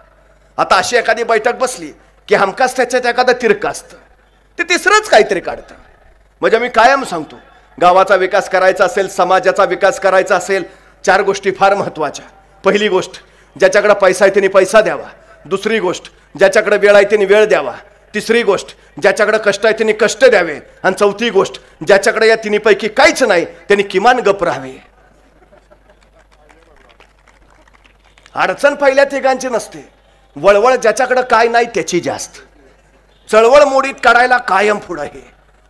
आता अशी एखादी बैठक बसली की हमखास त्याच्यात एखादं तिरकं असतं, ते तिसरंच काहीतरी काढतं. म्हणजे मी कायम सांगतो, गावाचा विकास करायचा असेल, समाजाचा विकास करायचा असेल, 4 गोष्टी फार महत्वाच्या. पहिली गोष्ट, ज्याच्याकडे पैसा आहे त्यांनी पैसा द्यावा. दुसरी गोष्ट, ज्याच्याकडे वेळ आहे त्यांनी वेळ द्यावा. तिसरी गोष्ट, ज्याच्याकडे कष्ट आहे त्यांनी कष्ट द्यावे. आणि चौथी गोष्ट, ज्याच्याकडे या तिन्हीपैकी काहीच नाही त्यांनी किमान गप राहावे. अडचण पहिल्या तिघांची नसते, वळवळ ज्याच्याकडे काय नाही त्याची जास्त. चळवळ मोडीत काढायला कायम पुढं हे.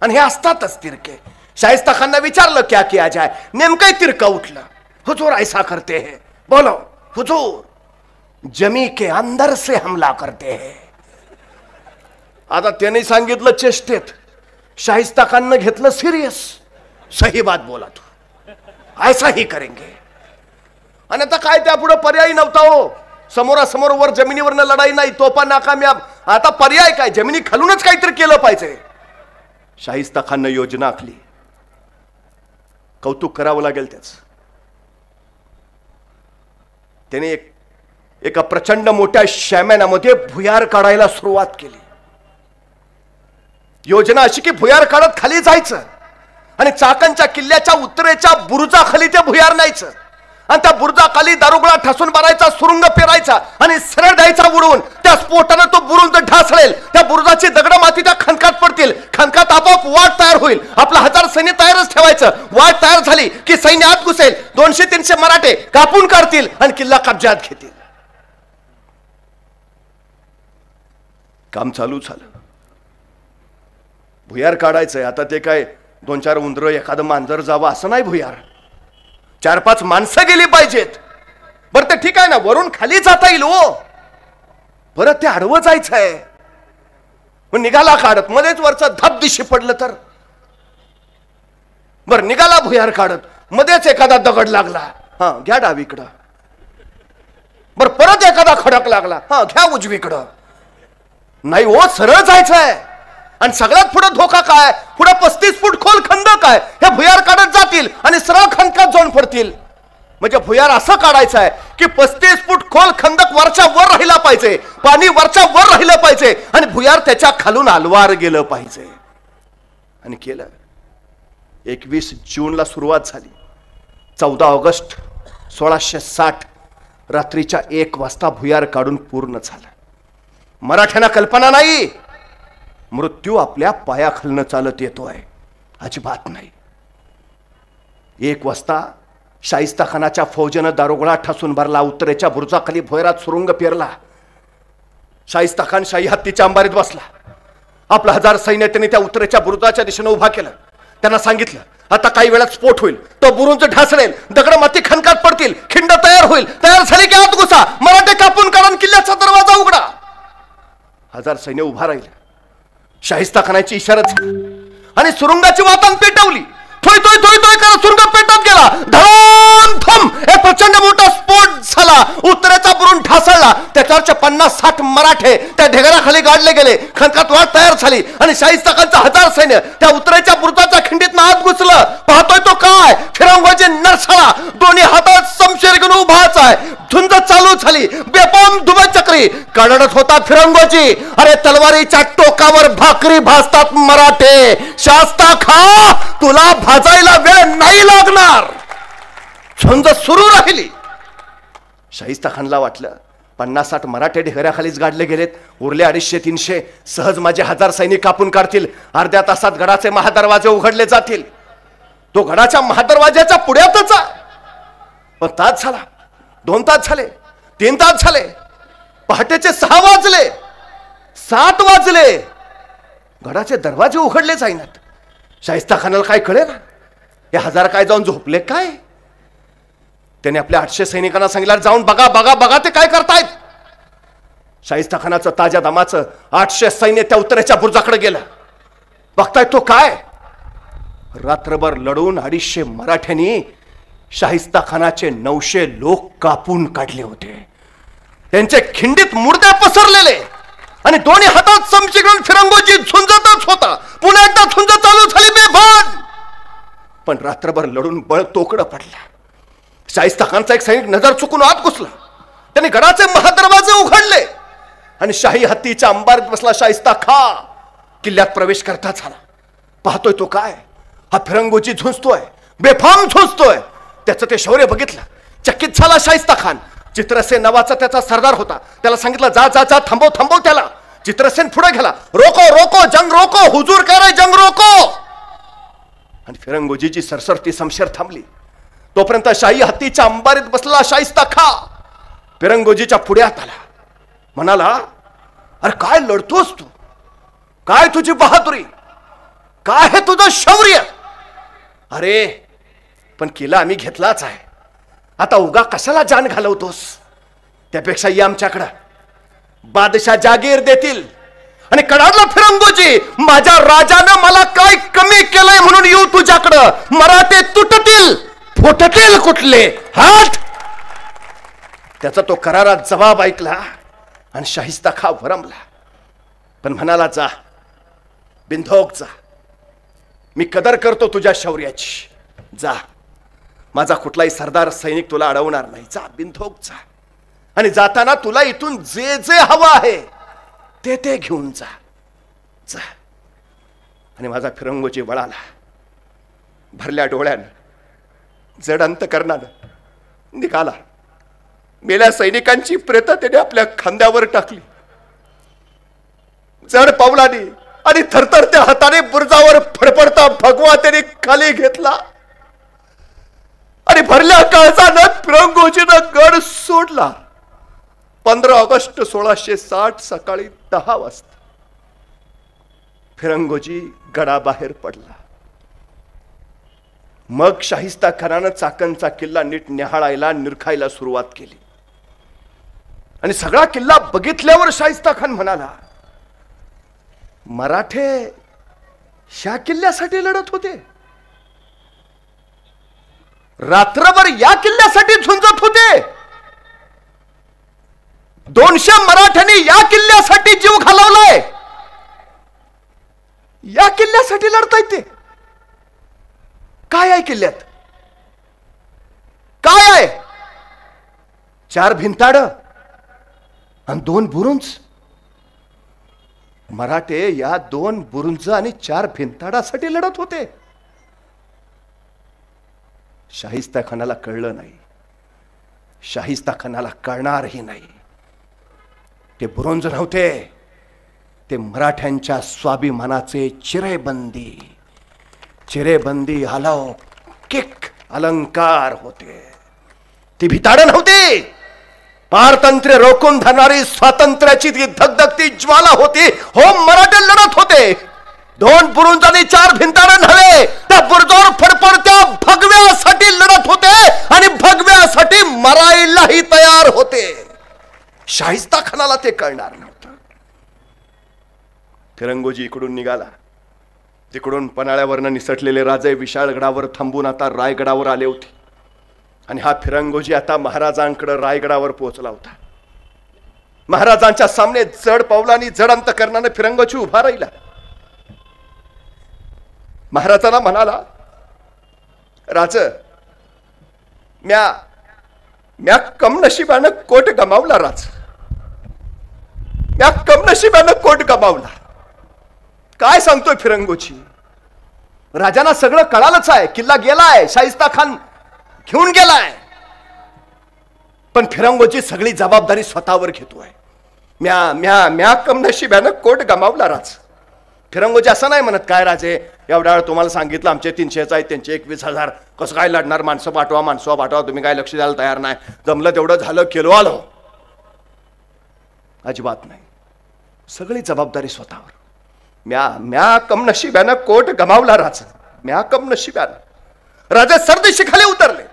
आणि हे असतातच तिरके. शाइस्ता खानने विचारलं क्या किया जाए, नेमकं तिरकं उठलं. हुजूर ऐसा करते हैं. बोलो हुजूर, जमी के अंदर से हमला करते हैं. आता त्याने सांगितलं चेष्टेत, शाइस्ता खानने घेतलं सिरियस. सही बात बोला तू, ऐसा ही करेंगे. आणि आता काय त्यापुढे पर्याय नव्हता हो. समोरासमोर वर जमिनीवरनं लढाई नाही, तोफा नाकामयाब. आता पर्याय काय, जमिनी खालूनच काहीतरी केलं पाहिजे. शाइस्ता खानने योजना आखली. कौतुक करावं लागेल त्याच. त्याने एका प्रचंड मोठ्या शाम्यानामध्ये भुयार काढायला सुरुवात केली. योजना अशी की भुयार काढत खाली जायचं आणि चाकणच्या किल्ल्याच्या उत्तरेच्या बुरुजाखाली ते भुयार न्यायचं आणि त्या बुरुजाखाली दारुगोळा ठासून मारायचा, सुरुंग पेरायचा आणि सरळ द्यायचा उडवून. त्या स्फोटानं तो बुरुज ढासळेल, त्या बुरुजाची दगड माती त्या खणकात पडतील. खणकात आपोआप वाट तयार होईल. आपला 1000 सैन्य तयारच ठेवायचं. वाट तयार झाली की सैन्य आत घुसेल. 200-300 मराठे कापून काढतील आणि किल्ला कब्जात घेतील. काम चालू झालं. भुयार काढायचंय. आता ते काय 2-4 उंदरं एखादं मांजर जावं असं नाही भुयार. 4-5 माणसं गेली पाहिजेत. बरं ते ठीक आहे ना, वरून खाली जाता येईल हो. परत ते आडवं जायचंय. मग निघाला काढत, मध्येच वरचा धब दिशी पडलं तर. बरं निघाला भुयार काढत, मध्येच एखादा दगड लागला, हा घ्या डावीकडं. बरं परत एखादा खडक लागला, हा घ्या उजवीकडं. नाही हो, सरळ जायचंय. आणि सगळ्यात पुढे धोका काय, पुढे 35 फूट खोल खंदक आहे. हे भुयार काढत जातील आणि सरळ खंदकात जाऊन पडतील. म्हणजे भुयार असं काढायचं आहे की 35 फूट खोल खंदक वरच्या वर राहिला पाहिजे, पाणी वरच्या वर राहिलं पाहिजे आणि भुयार त्याच्या खालून अलवार गेलं पाहिजे. आणि केलं. 21 जूनला सुरुवात झाली. 14 ऑगस्ट 1660 रात्रीच्या 1 वाजता भुयार काढून पूर्ण झालं. मराठ्यांना कल्पना नाही मृत्यू आपल्या पायाखालनं चालत येतोय, अजिबात नाही. 1 वाजता शाइस्ता खानाच्या फौजेनं दारुगोळा ठासून भरला. उत्तरेच्या बुरुजाखाली भुयारात सुरुंग पेरला. शाइस्ता खान शाही हत्तीच्या अंबारीत बसला. आपलं 1000 सैन्य त्यांनी त्या उत्तरेच्या बुरुजाच्या दिशेने उभा केलं. त्यांना सांगितलं आता काही वेळात स्फोट होईल, तो बुरुज ढासळेल, दगड माती खणकात पडतील, खिंड तयार होईल. तयार झाली की आत घुसा, मराठे कापून काढून किल्ल्याचा दरवाजा उघडा. 1000 सैन्य उभा राहिलं. शाइस्ता खानाची इशारा झाली आणि सुरुंगाची वातान पेटवली. थोय थोय थोय थोय करत सुरुंग पेटत गेला. धम एक प्रचंड मोठा स्फोट झाला. उत्तरेचा बुरुज ढासळला. त्याच्यावरचे 50-60 मराठे त्या ढेगराखाली गाडले गेले. खणकात वाट तयार झाली आणि शाइस्ता खानचं 1000 सैन्य त्या उत्तरेच्या बुरुजाच्या खिंडीतनं आत घुसलं. पाहतोय तो काय, फिरंगोजी नरसाळा दोन्ही हातात समशेर घेऊन उभाच आहे. झुंज चालू झाली. बेपाम धुमचक्री कडडत होता फिरंगोजी. अरे तलवारीच्या टोकावर भाकरी भाजतात मराठे. शास्ता खा, तुला भाजायला वेळ नाही लागणार. झुंज सुरू राहिली. शाहिस्ता खानला वाटलं 50-60 मराठे ढेकऱ्याखालीच गाडले गेलेत, उरले 250-300 सहज माझे 1000 सैनिक कापून काढतील, अर्ध्या तासात गडाचे महादरवाजे उघडले जातील. तो गडाच्या महादरवाज्याच्या पुढ्यातच पण तास झाला, 2 तास झाले, 3 तास झाले, पहाटेचे 6 वाजले, 7 वाजले, गडाचे दरवाजे उघडले जाईनात. शाहिस्ता खानाला काय कळे ना, हे 1000 काय जाऊन झोपले काय? त्याने आपल्या 800 सैनिकांना सांगितलं, जाऊन बघा बघा बघा ते काय करतायत. शाहिस्ता खानाचं ताज्या दमाचं 800 सैन्य त्या उत्तरेच्या बुर्जाकडे गेलं. बघताय तो काय, रात्रभर लढून 250 मराठ्यांनी शाहिस्ता खानाचे 900 लोक कापून काढले होते. त्यांचे खिंडीत मुर्दे पसरलेले आणि दोन्ही हातात चमचे घेऊन फिरंगोजी झुंजतच होता. पुन्हा एकदा झुंज चालू झाली बेभान. पण रात्रभर लढून बळ तोकडं पडला. शाहिस्ता खानचा एक सैनिक नजर चुकून आत घुसला. त्याने गडाचे महादरवाजे उघडले आणि शाही हत्तीच्या अंबारीत बसला शाहिस्ता खा किल्ल्यात प्रवेश करता झाला. पाहतोय तो काय, हा फिरंगोजी झुंजतोय, बेफाम झुंजतोय. त्याचं ते शौर्य बघितलं, चकित झाला शाहिस्ता खान. चित्रसेन नावाचा त्याचा सरदार होता, त्याला सांगितलं जा जा जा, थांबव थांबव त्याला. चित्रसेन पुढे गेला, रोको रोको, जंग रोको, हुजूर कह रहे जंग रोको. आणि फिरंगोजीची सरसरती शमशेर थांबली. तोपर्यंत शाही हत्तीच्या अंबारीत बसला शाहिस्ता खा फिरंगोजीच्या पुढ्यात आला. म्हणाला, अरे काय लढतोस तू, काय तुझी बहादुरी, काय हे तुझं शौर्य. अरे पण किल्ला आम्ही घेतलाच आहे, आता उगा कशाला जान घालवतोस. त्यापेक्षा ये आमच्याकडं, बादशाह जागीर देतील. आणि कडाडला फिरंगोजी, माझ्या राजानं मला काय कमी केलंय म्हणून येऊ तुझ्याकडं. मराठे तुटतील, फुटतील कुठले हात. त्याचा तो करारात जबाब ऐकला आणि शाहिस्ता खा वरमला. पण म्हणाला, जा बिंधोक जा, मी कदर करतो तुझ्या शौर्याची. जा, माझा कुठलाही सरदार सैनिक तुला अडवणार नाही. जा बिंधोक जा, आणि जाताना तुला इथून जे जे हवं आहे ते ते घेऊन जा. जा. आणि माझा फिरंगोजी वळाला. भरल्या डोळ्यानं, जड अंतकरणानं निघाला. मेल्या सैनिकांची प्रेत त्याने आपल्या खांद्यावर टाकली. जड पावलाने आणि थरथरत्या हाताने बुर्जावर फडफडता भगवा त्याने खाली घेतला. आणि भरल्या काळजानं फिरंगोजीनं गड सोडला. 15 ऑगस्ट 1660 सकाळी 10 वाजता फिरंगोजी गडाबाहेर पडला. मग शाहिस्ता खानानं चाकणचा किल्ला नीट निहाळायला निरखायला सुरुवात केली. आणि सगळा किल्ला बघितल्यावर शाहिस्ता खान म्हणाला, मराठे ह्या किल्ल्यासाठी लढत होते, रात्रभर या किल्ल्यासाठी झुंजत होते. 200 मराठ्यांनी या किल्ल्यासाठी जीव घालवलाय, या किल्ल्यासाठी लढतायत ते. काय आहे किल्ल्यात, काय आहे? 4 भिंताड आणि 2 बुरुंज. मराठे या 2 बुरुंज आणि 4 भिंताडासाठी लढत होते. शाहिस्ता खानाला कळलं नाही, शाहिस्ता खानाला कळणारही नाही. ते बुरुंज नव्हते, ते मराठ्यांच्या स्वाभिमानाचे चिरेबंदी अलौकिक अलंकार होते. ती भिताड नव्हती, पारतंत्र्य रोखून धरणारी स्वातंत्र्याची ती धगधगती ज्वाला होती. हो, मराठे लढत होते. 2 बुरुंज आणि 4 भिंताड नव्हे, त्या बुरुजावर फडफडत्या भगव्यासाठी लढत होते आणि भगव्यासाठी मरायलाही तयार होते. शाहिस्ता खानाला ते कळणार नव्हतं. फिरंगोजी इकडून निघाला. तिकडून पन्हाळ्यावरनं निसटलेले राजे विशाळगडावर थांबून आता रायगडावर आले होते. आणि हा फिरंगोजी आता महाराजांकडे रायगडावर पोहोचला होता. महाराजांच्या सामने जड पावलांनी जड अंतकरणाने फिरंगोजी उभा राहिला. महाराजांना म्हणाला, राज, म्या कमनशिबानं कोट गमावला. राज, म्या कमनशिबानं कोट गमावला. काय सांगतोय फिरंगोजी? राजांना सगळं कळालंच आहे, किल्ला गेलाय, शाहिस्ता खान घेऊन गेलाय. पण फिरंगोची सगळी जबाबदारी स्वतःवर घेतोय. म्या म्या म्या कम नशिब्यानं कोट गमावला राज. फिरंगोजी असं नाही म्हणत, काय राजे एवढ्या वेळ तुम्हाला सांगितलं आमचे 300च आहेत, त्यांचे 21,000, कसं काय लढणार, माणसं पाठवा, तुम्ही काय लक्ष द्यायला तयार नाही, जमलं तेवढं झालं, केलो आलो. अजिबात नाही, सगळी जबाबदारी स्वतःवर. म्या कम नशिब्यानं कोट गमावला राज, म्या कम नशिब्यानं. राजे सरदेशी खाली उतरले,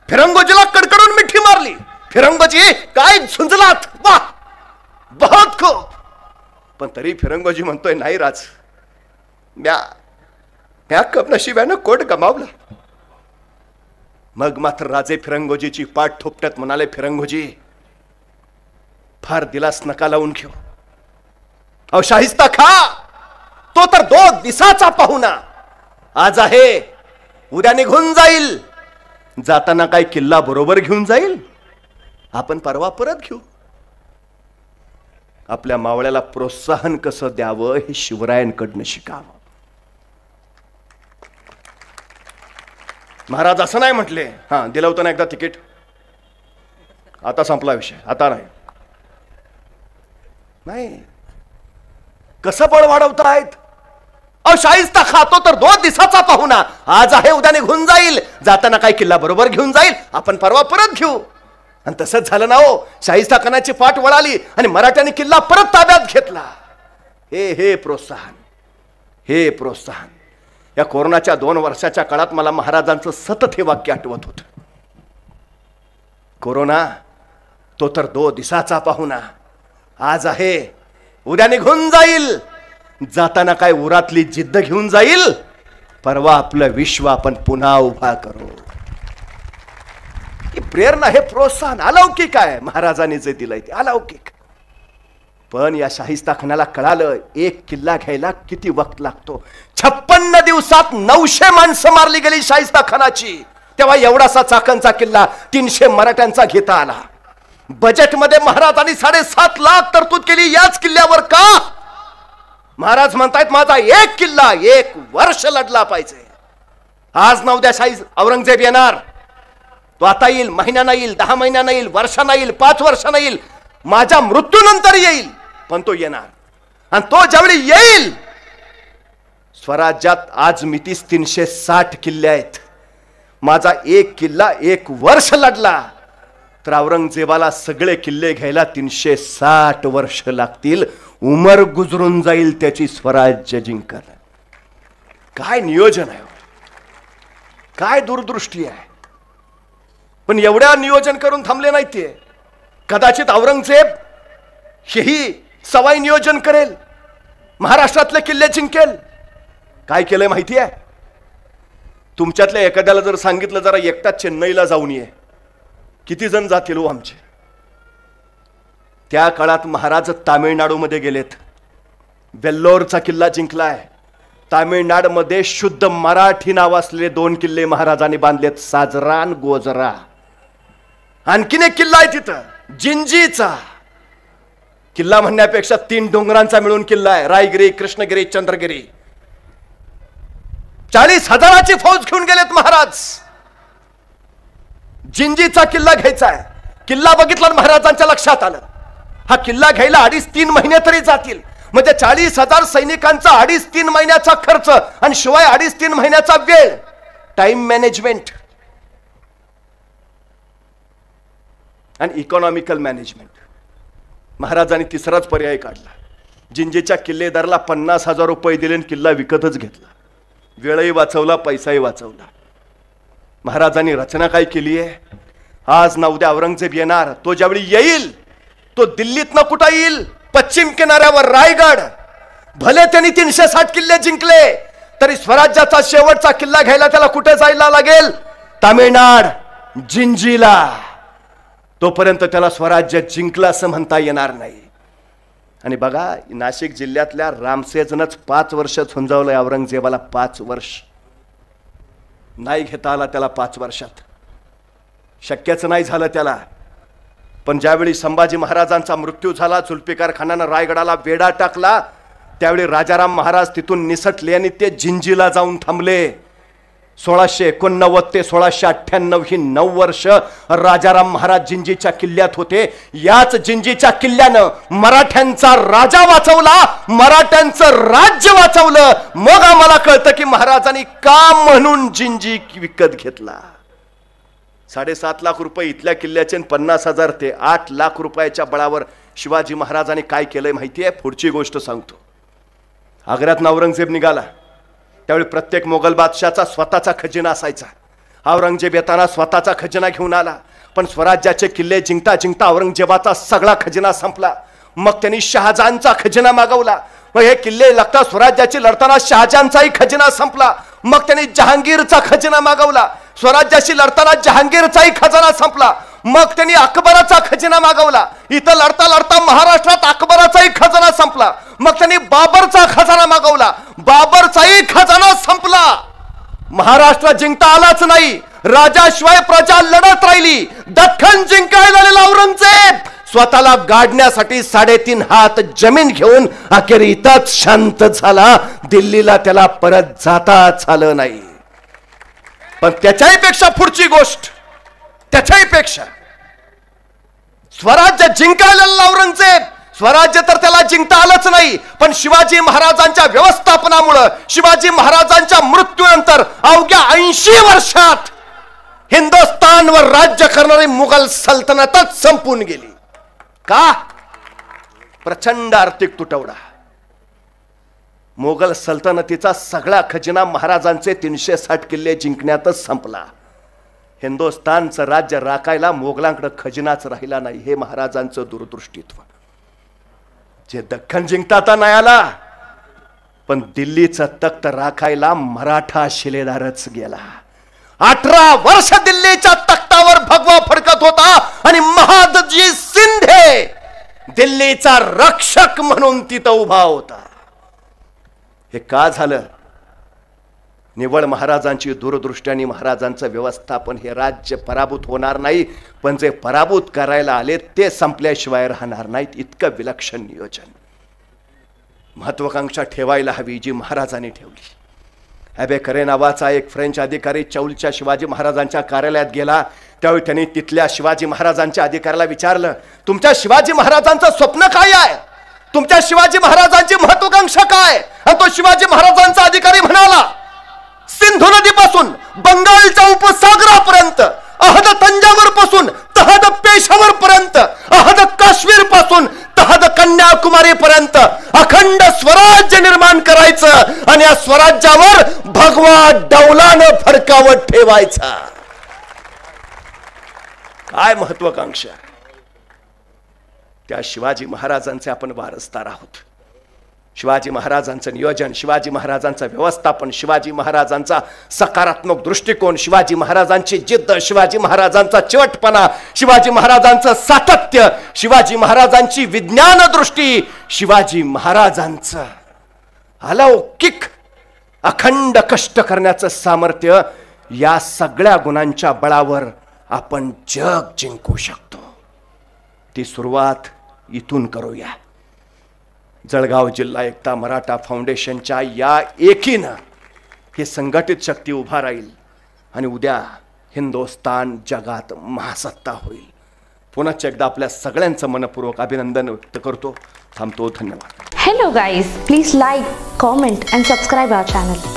फिरंगोजीला कडकडून मिठी मारली. फिरंगोजी काय झुंजलात, वाह बहुत खूप. पण तरी फिरंगोजी म्हणतोय, नाही राज, म्या कम नशिब्यानं कोट गमावला. मग मात्र राजे फिरंगोजीची पाठ थोपटत म्हणाले, फिरंगोजी फार दिलास नका लावून घेऊ. अहो शाहिस्ता खा, तो तर 2 दिवसाचा पाहुणा. आज आहे, उद्या निघून जाईल. जाताना काय किल्ला बरोबर घेऊन जाईल, आपण परवा परत घेऊ. आपल्या मावळ्याला प्रोत्साहन कसं द्यावं हे शिवरायांकडनं शिकावं. महाराज असं नाही म्हटले, हा दिलं होतं ना एकदा तिकीट, आता संपला विषय, आता नाही. कसं बळ वाढवतायत. अहो शाहिस्ता खातो तर 2 दिवसाचा पाहुणा. आज आहे, उद्या निघून जाईल. जाताना काय किल्ला बरोबर घेऊन जाईल, आपण परवा परत घेऊ. आणि तसंच झालं ना हो. शाहिस्ता खानाची पाठ वळाली आणि मराठ्यांनी किल्ला परत ताब्यात घेतला. हे प्रोत्साहन, हे प्रोत्साहन. या कोरोनाच्या 2 वर्षाच्या काळात मला महाराजांचं सतत हे वाक्य आठवत होतं. कोरोना तो तर 2 दिवसाचा पाहुणा. आज आहे, उद्या निघून जाईल. जाताना काय उरातली जिद्द घेऊन जाईल, परवा आपलं विश्व आपण पुन्हा उभा करू. ही प्रेरणा, हे प्रोत्साहन अलौकिक आहे. महाराजांनी जे दिलंय ते अलौकिक. पण या शाहिस्ता खानाला कळालं, एक किल्ला घ्यायला किती वक्त लागतो. 56 दिवसात 900 माणसं मारली गेली शाहिस्ता खानाची. तेव्हा एवढासा चाकणचा किल्ला 300 मराठ्यांचा घेता आला. बजेटमध्ये महाराजांनी 7.5 लाख तरतूद केली याच किल्ल्यावर. का? महाराज म्हणतायत, माझा एक किल्ला 1 वर्ष लढला पाहिजे. आज ना उद्या औरंगजेब येणार. तो आता येईल, महिन्यानं येईल, 10 महिन्यानं येईल, वर्षानं येईल, 5 वर्षानं येईल, माझ्या मृत्यूनंतर येईल, पण तो येणार. आणि तो ज्यावेळी येईल, स्वराज्यात आज मितीस 360 किल्ले आहेत. माझा एक किल्ला 1 वर्ष लढला तर औरंगजेबाला सगळे किल्ले घ्यायला 360 वर्ष लागतील. उमर गुजरून जाईल त्याची स्वराज्य जिंकायला. काय नियोजन आहे, काय दूरदृष्टी आहे. पण एवढ्या नियोजन करून थांबले नाही ते. कदाचित औरंगजेब हेही सवाई नियोजन करेल, महाराष्ट्रातले किल्ले जिंकेल. काय केलंय माहिती आहे? तुमच्यातल्या एखाद्याला जर सांगितलं जरा एकटा चेन्नईला जाऊन ये, किती जण जातील हो आमचे. त्या काळात महाराज तामिळनाडूमध्ये गेलेत, वेल्लोरचा किल्ला जिंकलाय. तामिळनाडूमध्ये शुद्ध मराठी नाव असलेले 2 किल्ले महाराजांनी बांधलेत, साजरा आणि गोजरा. आणखीन एक किल्ला आहे तिथं, जिंजीचा. किल्ला म्हणण्यापेक्षा 3 डोंगरांचा मिळून किल्ला आहे, रायगिरी, कृष्णगिरी, चंद्रगिरी. 40,000ची फौज घेऊन गेलेत महाराज. जिंजीचा किल्ला घ्यायचा आहे. किल्ला बघितला महाराजांच्या लक्षात आलं, हा किल्ला घ्यायला 2.5-3 महिने तरी जातील. म्हणजे 40,000 सैनिकांचा 2.5-3 महिन्याचा खर्च आणि शिवाय 2.5-3 महिन्याचा वेळ. टाइम मॅनेजमेंट आणि इकॉनॉमिकल मॅनेजमेंट. महाराजांनी तिसराच पर्याय काढला. जिंजीच्या किल्लेदाराला 50,000 रुपये दिले आणि किल्ला विकतच घेतला. वेळही वाचवला, पैसाही वाचवला. महाराजांनी रचना काय केली आहे? आज ना उद्या औरंगजेब येणार. तो ज्यावेळी येईल, तो दिल्लीतनं कुठं येईल? पश्चिम किनाऱ्यावर रायगड. भले त्यांनी 360 किल्ले जिंकले तरी स्वराज्याचा शेवटचा किल्ला घ्यायला त्याला कुठे जायला लागेल? तामिळनाड, जिंजीला. तोपर्यंत त्याला स्वराज्य जिंकलं असं म्हणता येणार नाही. आणि बघा, नाशिक जिल्ह्यातल्या रामसेजनच 5 वर्ष झुंजावलंय औरंगजेबाला. 5 वर्ष नाही घेता आला त्याला. 5 वर्षात शक्यच नाही झालं त्याला. पण ज्यावेळी संभाजी महाराजांचा मृत्यू झाला, जुल्फिकार खानानं रायगडाला वेढा टाकला, त्यावेळी राजाराम महाराज तिथून निसटले आणि ते जिंजीला जाऊन थांबले. 1689 ते 1698 ही 9 वर्ष राजाराम महाराज जिंजीच्या किल्ल्यात होते. याच जिंजीच्या किल्ल्यानं मराठ्यांचा राजा वाचवला, मराठ्यांचं राज्य वाचवलं. मग आम्हाला कळतं की महाराजांनी का म्हणून जिंजी विकत घेतला. 7.5 लाख रुपये इथल्या किल्ल्याचे, 50,000 ते 8 लाख रुपयाच्या बळावर शिवाजी महाराजांनी काय केलंय माहितीये. पुढची गोष्ट सांगतो. आग्र्यात औरंगजेब निघाला त्यावेळी प्रत्येक मोगल बादशाचा स्वतःचा खजिना असायचा. औरंगजेब येताना स्वतःचा खजिना घेऊन आला, पण स्वराज्याचे किल्ले जिंकता जिंकता औरंगजेबाचा सगळा खजिना संपला. मग त्यांनी शहाजहानचा खजिना मागवला. मग हे किल्ले लगता स्वराज्याची लढताना शहाजहानचाही खजिना संपला. मग त्यांनी जहांगीरचा खजिना मागवला. स्वराज्याशी लढताना जहांगीरचाही खजाना संपला. मग त्यांनी अकबराचा खजिना मागवला. इथं लढता लढता महाराष्ट्रात अकबराचाही खजाना संपला. मग त्यांनी बाबरचा खजाना मागवला. बाबरचाही खजाना संपला. महाराष्ट्र जिंकता आलाच नाही. राजाशिवाय प्रजा लढत राहिली. दख्खन जिंकायला आलेला औरंगजेब स्वतःला गाडण्यासाठी 3.5 हात जमीन घेऊन अखेर इथंच शांत झाला. दिल्लीला त्याला परत जाताच आलं नाही. पण त्याच्याही पेक्षा पुढची गोष्ट, त्याच्याही पेक्षा स्वराज्य जिंकायला औरंगजेब, स्वराज्य तर त्याला जिंकता आलंच नाही, पण शिवाजी महाराजांच्या व्यवस्थापनामुळे, शिवाजी महाराजांच्या मृत्यूनंतर अवघ्या 80 वर्षात हिंदुस्थानवर राज्य करणारी मुघल सल्तनतच संपून गेली. का? प्रचंड आर्थिक तुटवडा. मोगल सल्तनतीचा सगळा खजिना महाराजांचे 360 किल्ले जिंकण्यातच संपला. हिंदुस्थानचं राज्य राखायला मोगलांकडे खजिनाच राहिला नाही. हे महाराजांचं दूरदृष्टीत्व. जे दख्खन जिंकता नाही आला, पण दिल्लीचं तख्त राखायला मराठा शिलेदारच गेला. 18 वर्ष दिल्लीच्या तख्तावर भगवा फडकत होता आणि महादजी शिंदे दिल्लीचा रक्षक म्हणून तिथं उभा होता. हे का झालं? निवळ महाराजांची दूरदृष्टी आणि महाराजांचं व्यवस्थापन. हे राज्य पराभूत होणार नाही, पण जे पराभूत करायला आले ते संपल्याशिवाय राहणार नाहीत. इतकं विलक्षण नियोजन. महत्वाकांक्षा ठेवायला हवी जी महाराजांनी ठेवली. ॲबे करे नावाचा एक फ्रेंच अधिकारी चौलच्या शिवाजी महाराजांच्या कार्यालयात गेला. त्यावेळी त्यांनी तिथल्या शिवाजी महाराजांच्या अधिकाऱ्याला विचारलं, तुमच्या शिवाजी महाराजांचं स्वप्न काय आहे? तुमच्या शिवाजी महाराजांची महत्वाकांक्षा काय? आणि तो शिवाजी महाराजांचा अधिकारी म्हणाला, सिंधू नदीपासून बंगालच्या उपसागरापर्यंत, अहद तंजावर पासून तहद पेशावर पर्यंत, अहद काश्मीर पासून तहद कन्याकुमारी पर्यंत अखंड स्वराज्य निर्माण करायचं आणि या स्वराज्यावर भगवा डौलानं फडकावत ठेवायचा. काय महत्वाकांक्षा. त्या शिवाजी महाराजांचे आपण वारसदार आहोत. शिवाजी महाराजांचं नियोजन, शिवाजी महाराजांचं व्यवस्थापन, शिवाजी महाराजांचा सकारात्मक दृष्टिकोन, शिवाजी महाराजांची जिद्द, शिवाजी महाराजांचा चिवटपणा, शिवाजी महाराजांचं सातत्य, शिवाजी महाराजांची विज्ञान दृष्टी, शिवाजी महाराजांचं अलौकिक अखंड कष्ट करण्याचं सामर्थ्य, या सगळ्या गुणांच्या बळावर आपण जग जिंकू शकतो. ती सुरुवात इथून करूया. जळगाव जिल्हा एकता मराठा फाउंडेशनच्या या एकीनं ही संघटित शक्ती उभा राहील आणि उद्या हिंदुस्थान जगात महासत्ता होईल. पुन्हा एकदा आपल्या सगळ्यांचं मनपूर्वक अभिनंदन व्यक्त करतो. थांबतो. धन्यवाद. Hello guys, please like, comment and subscribe our channel.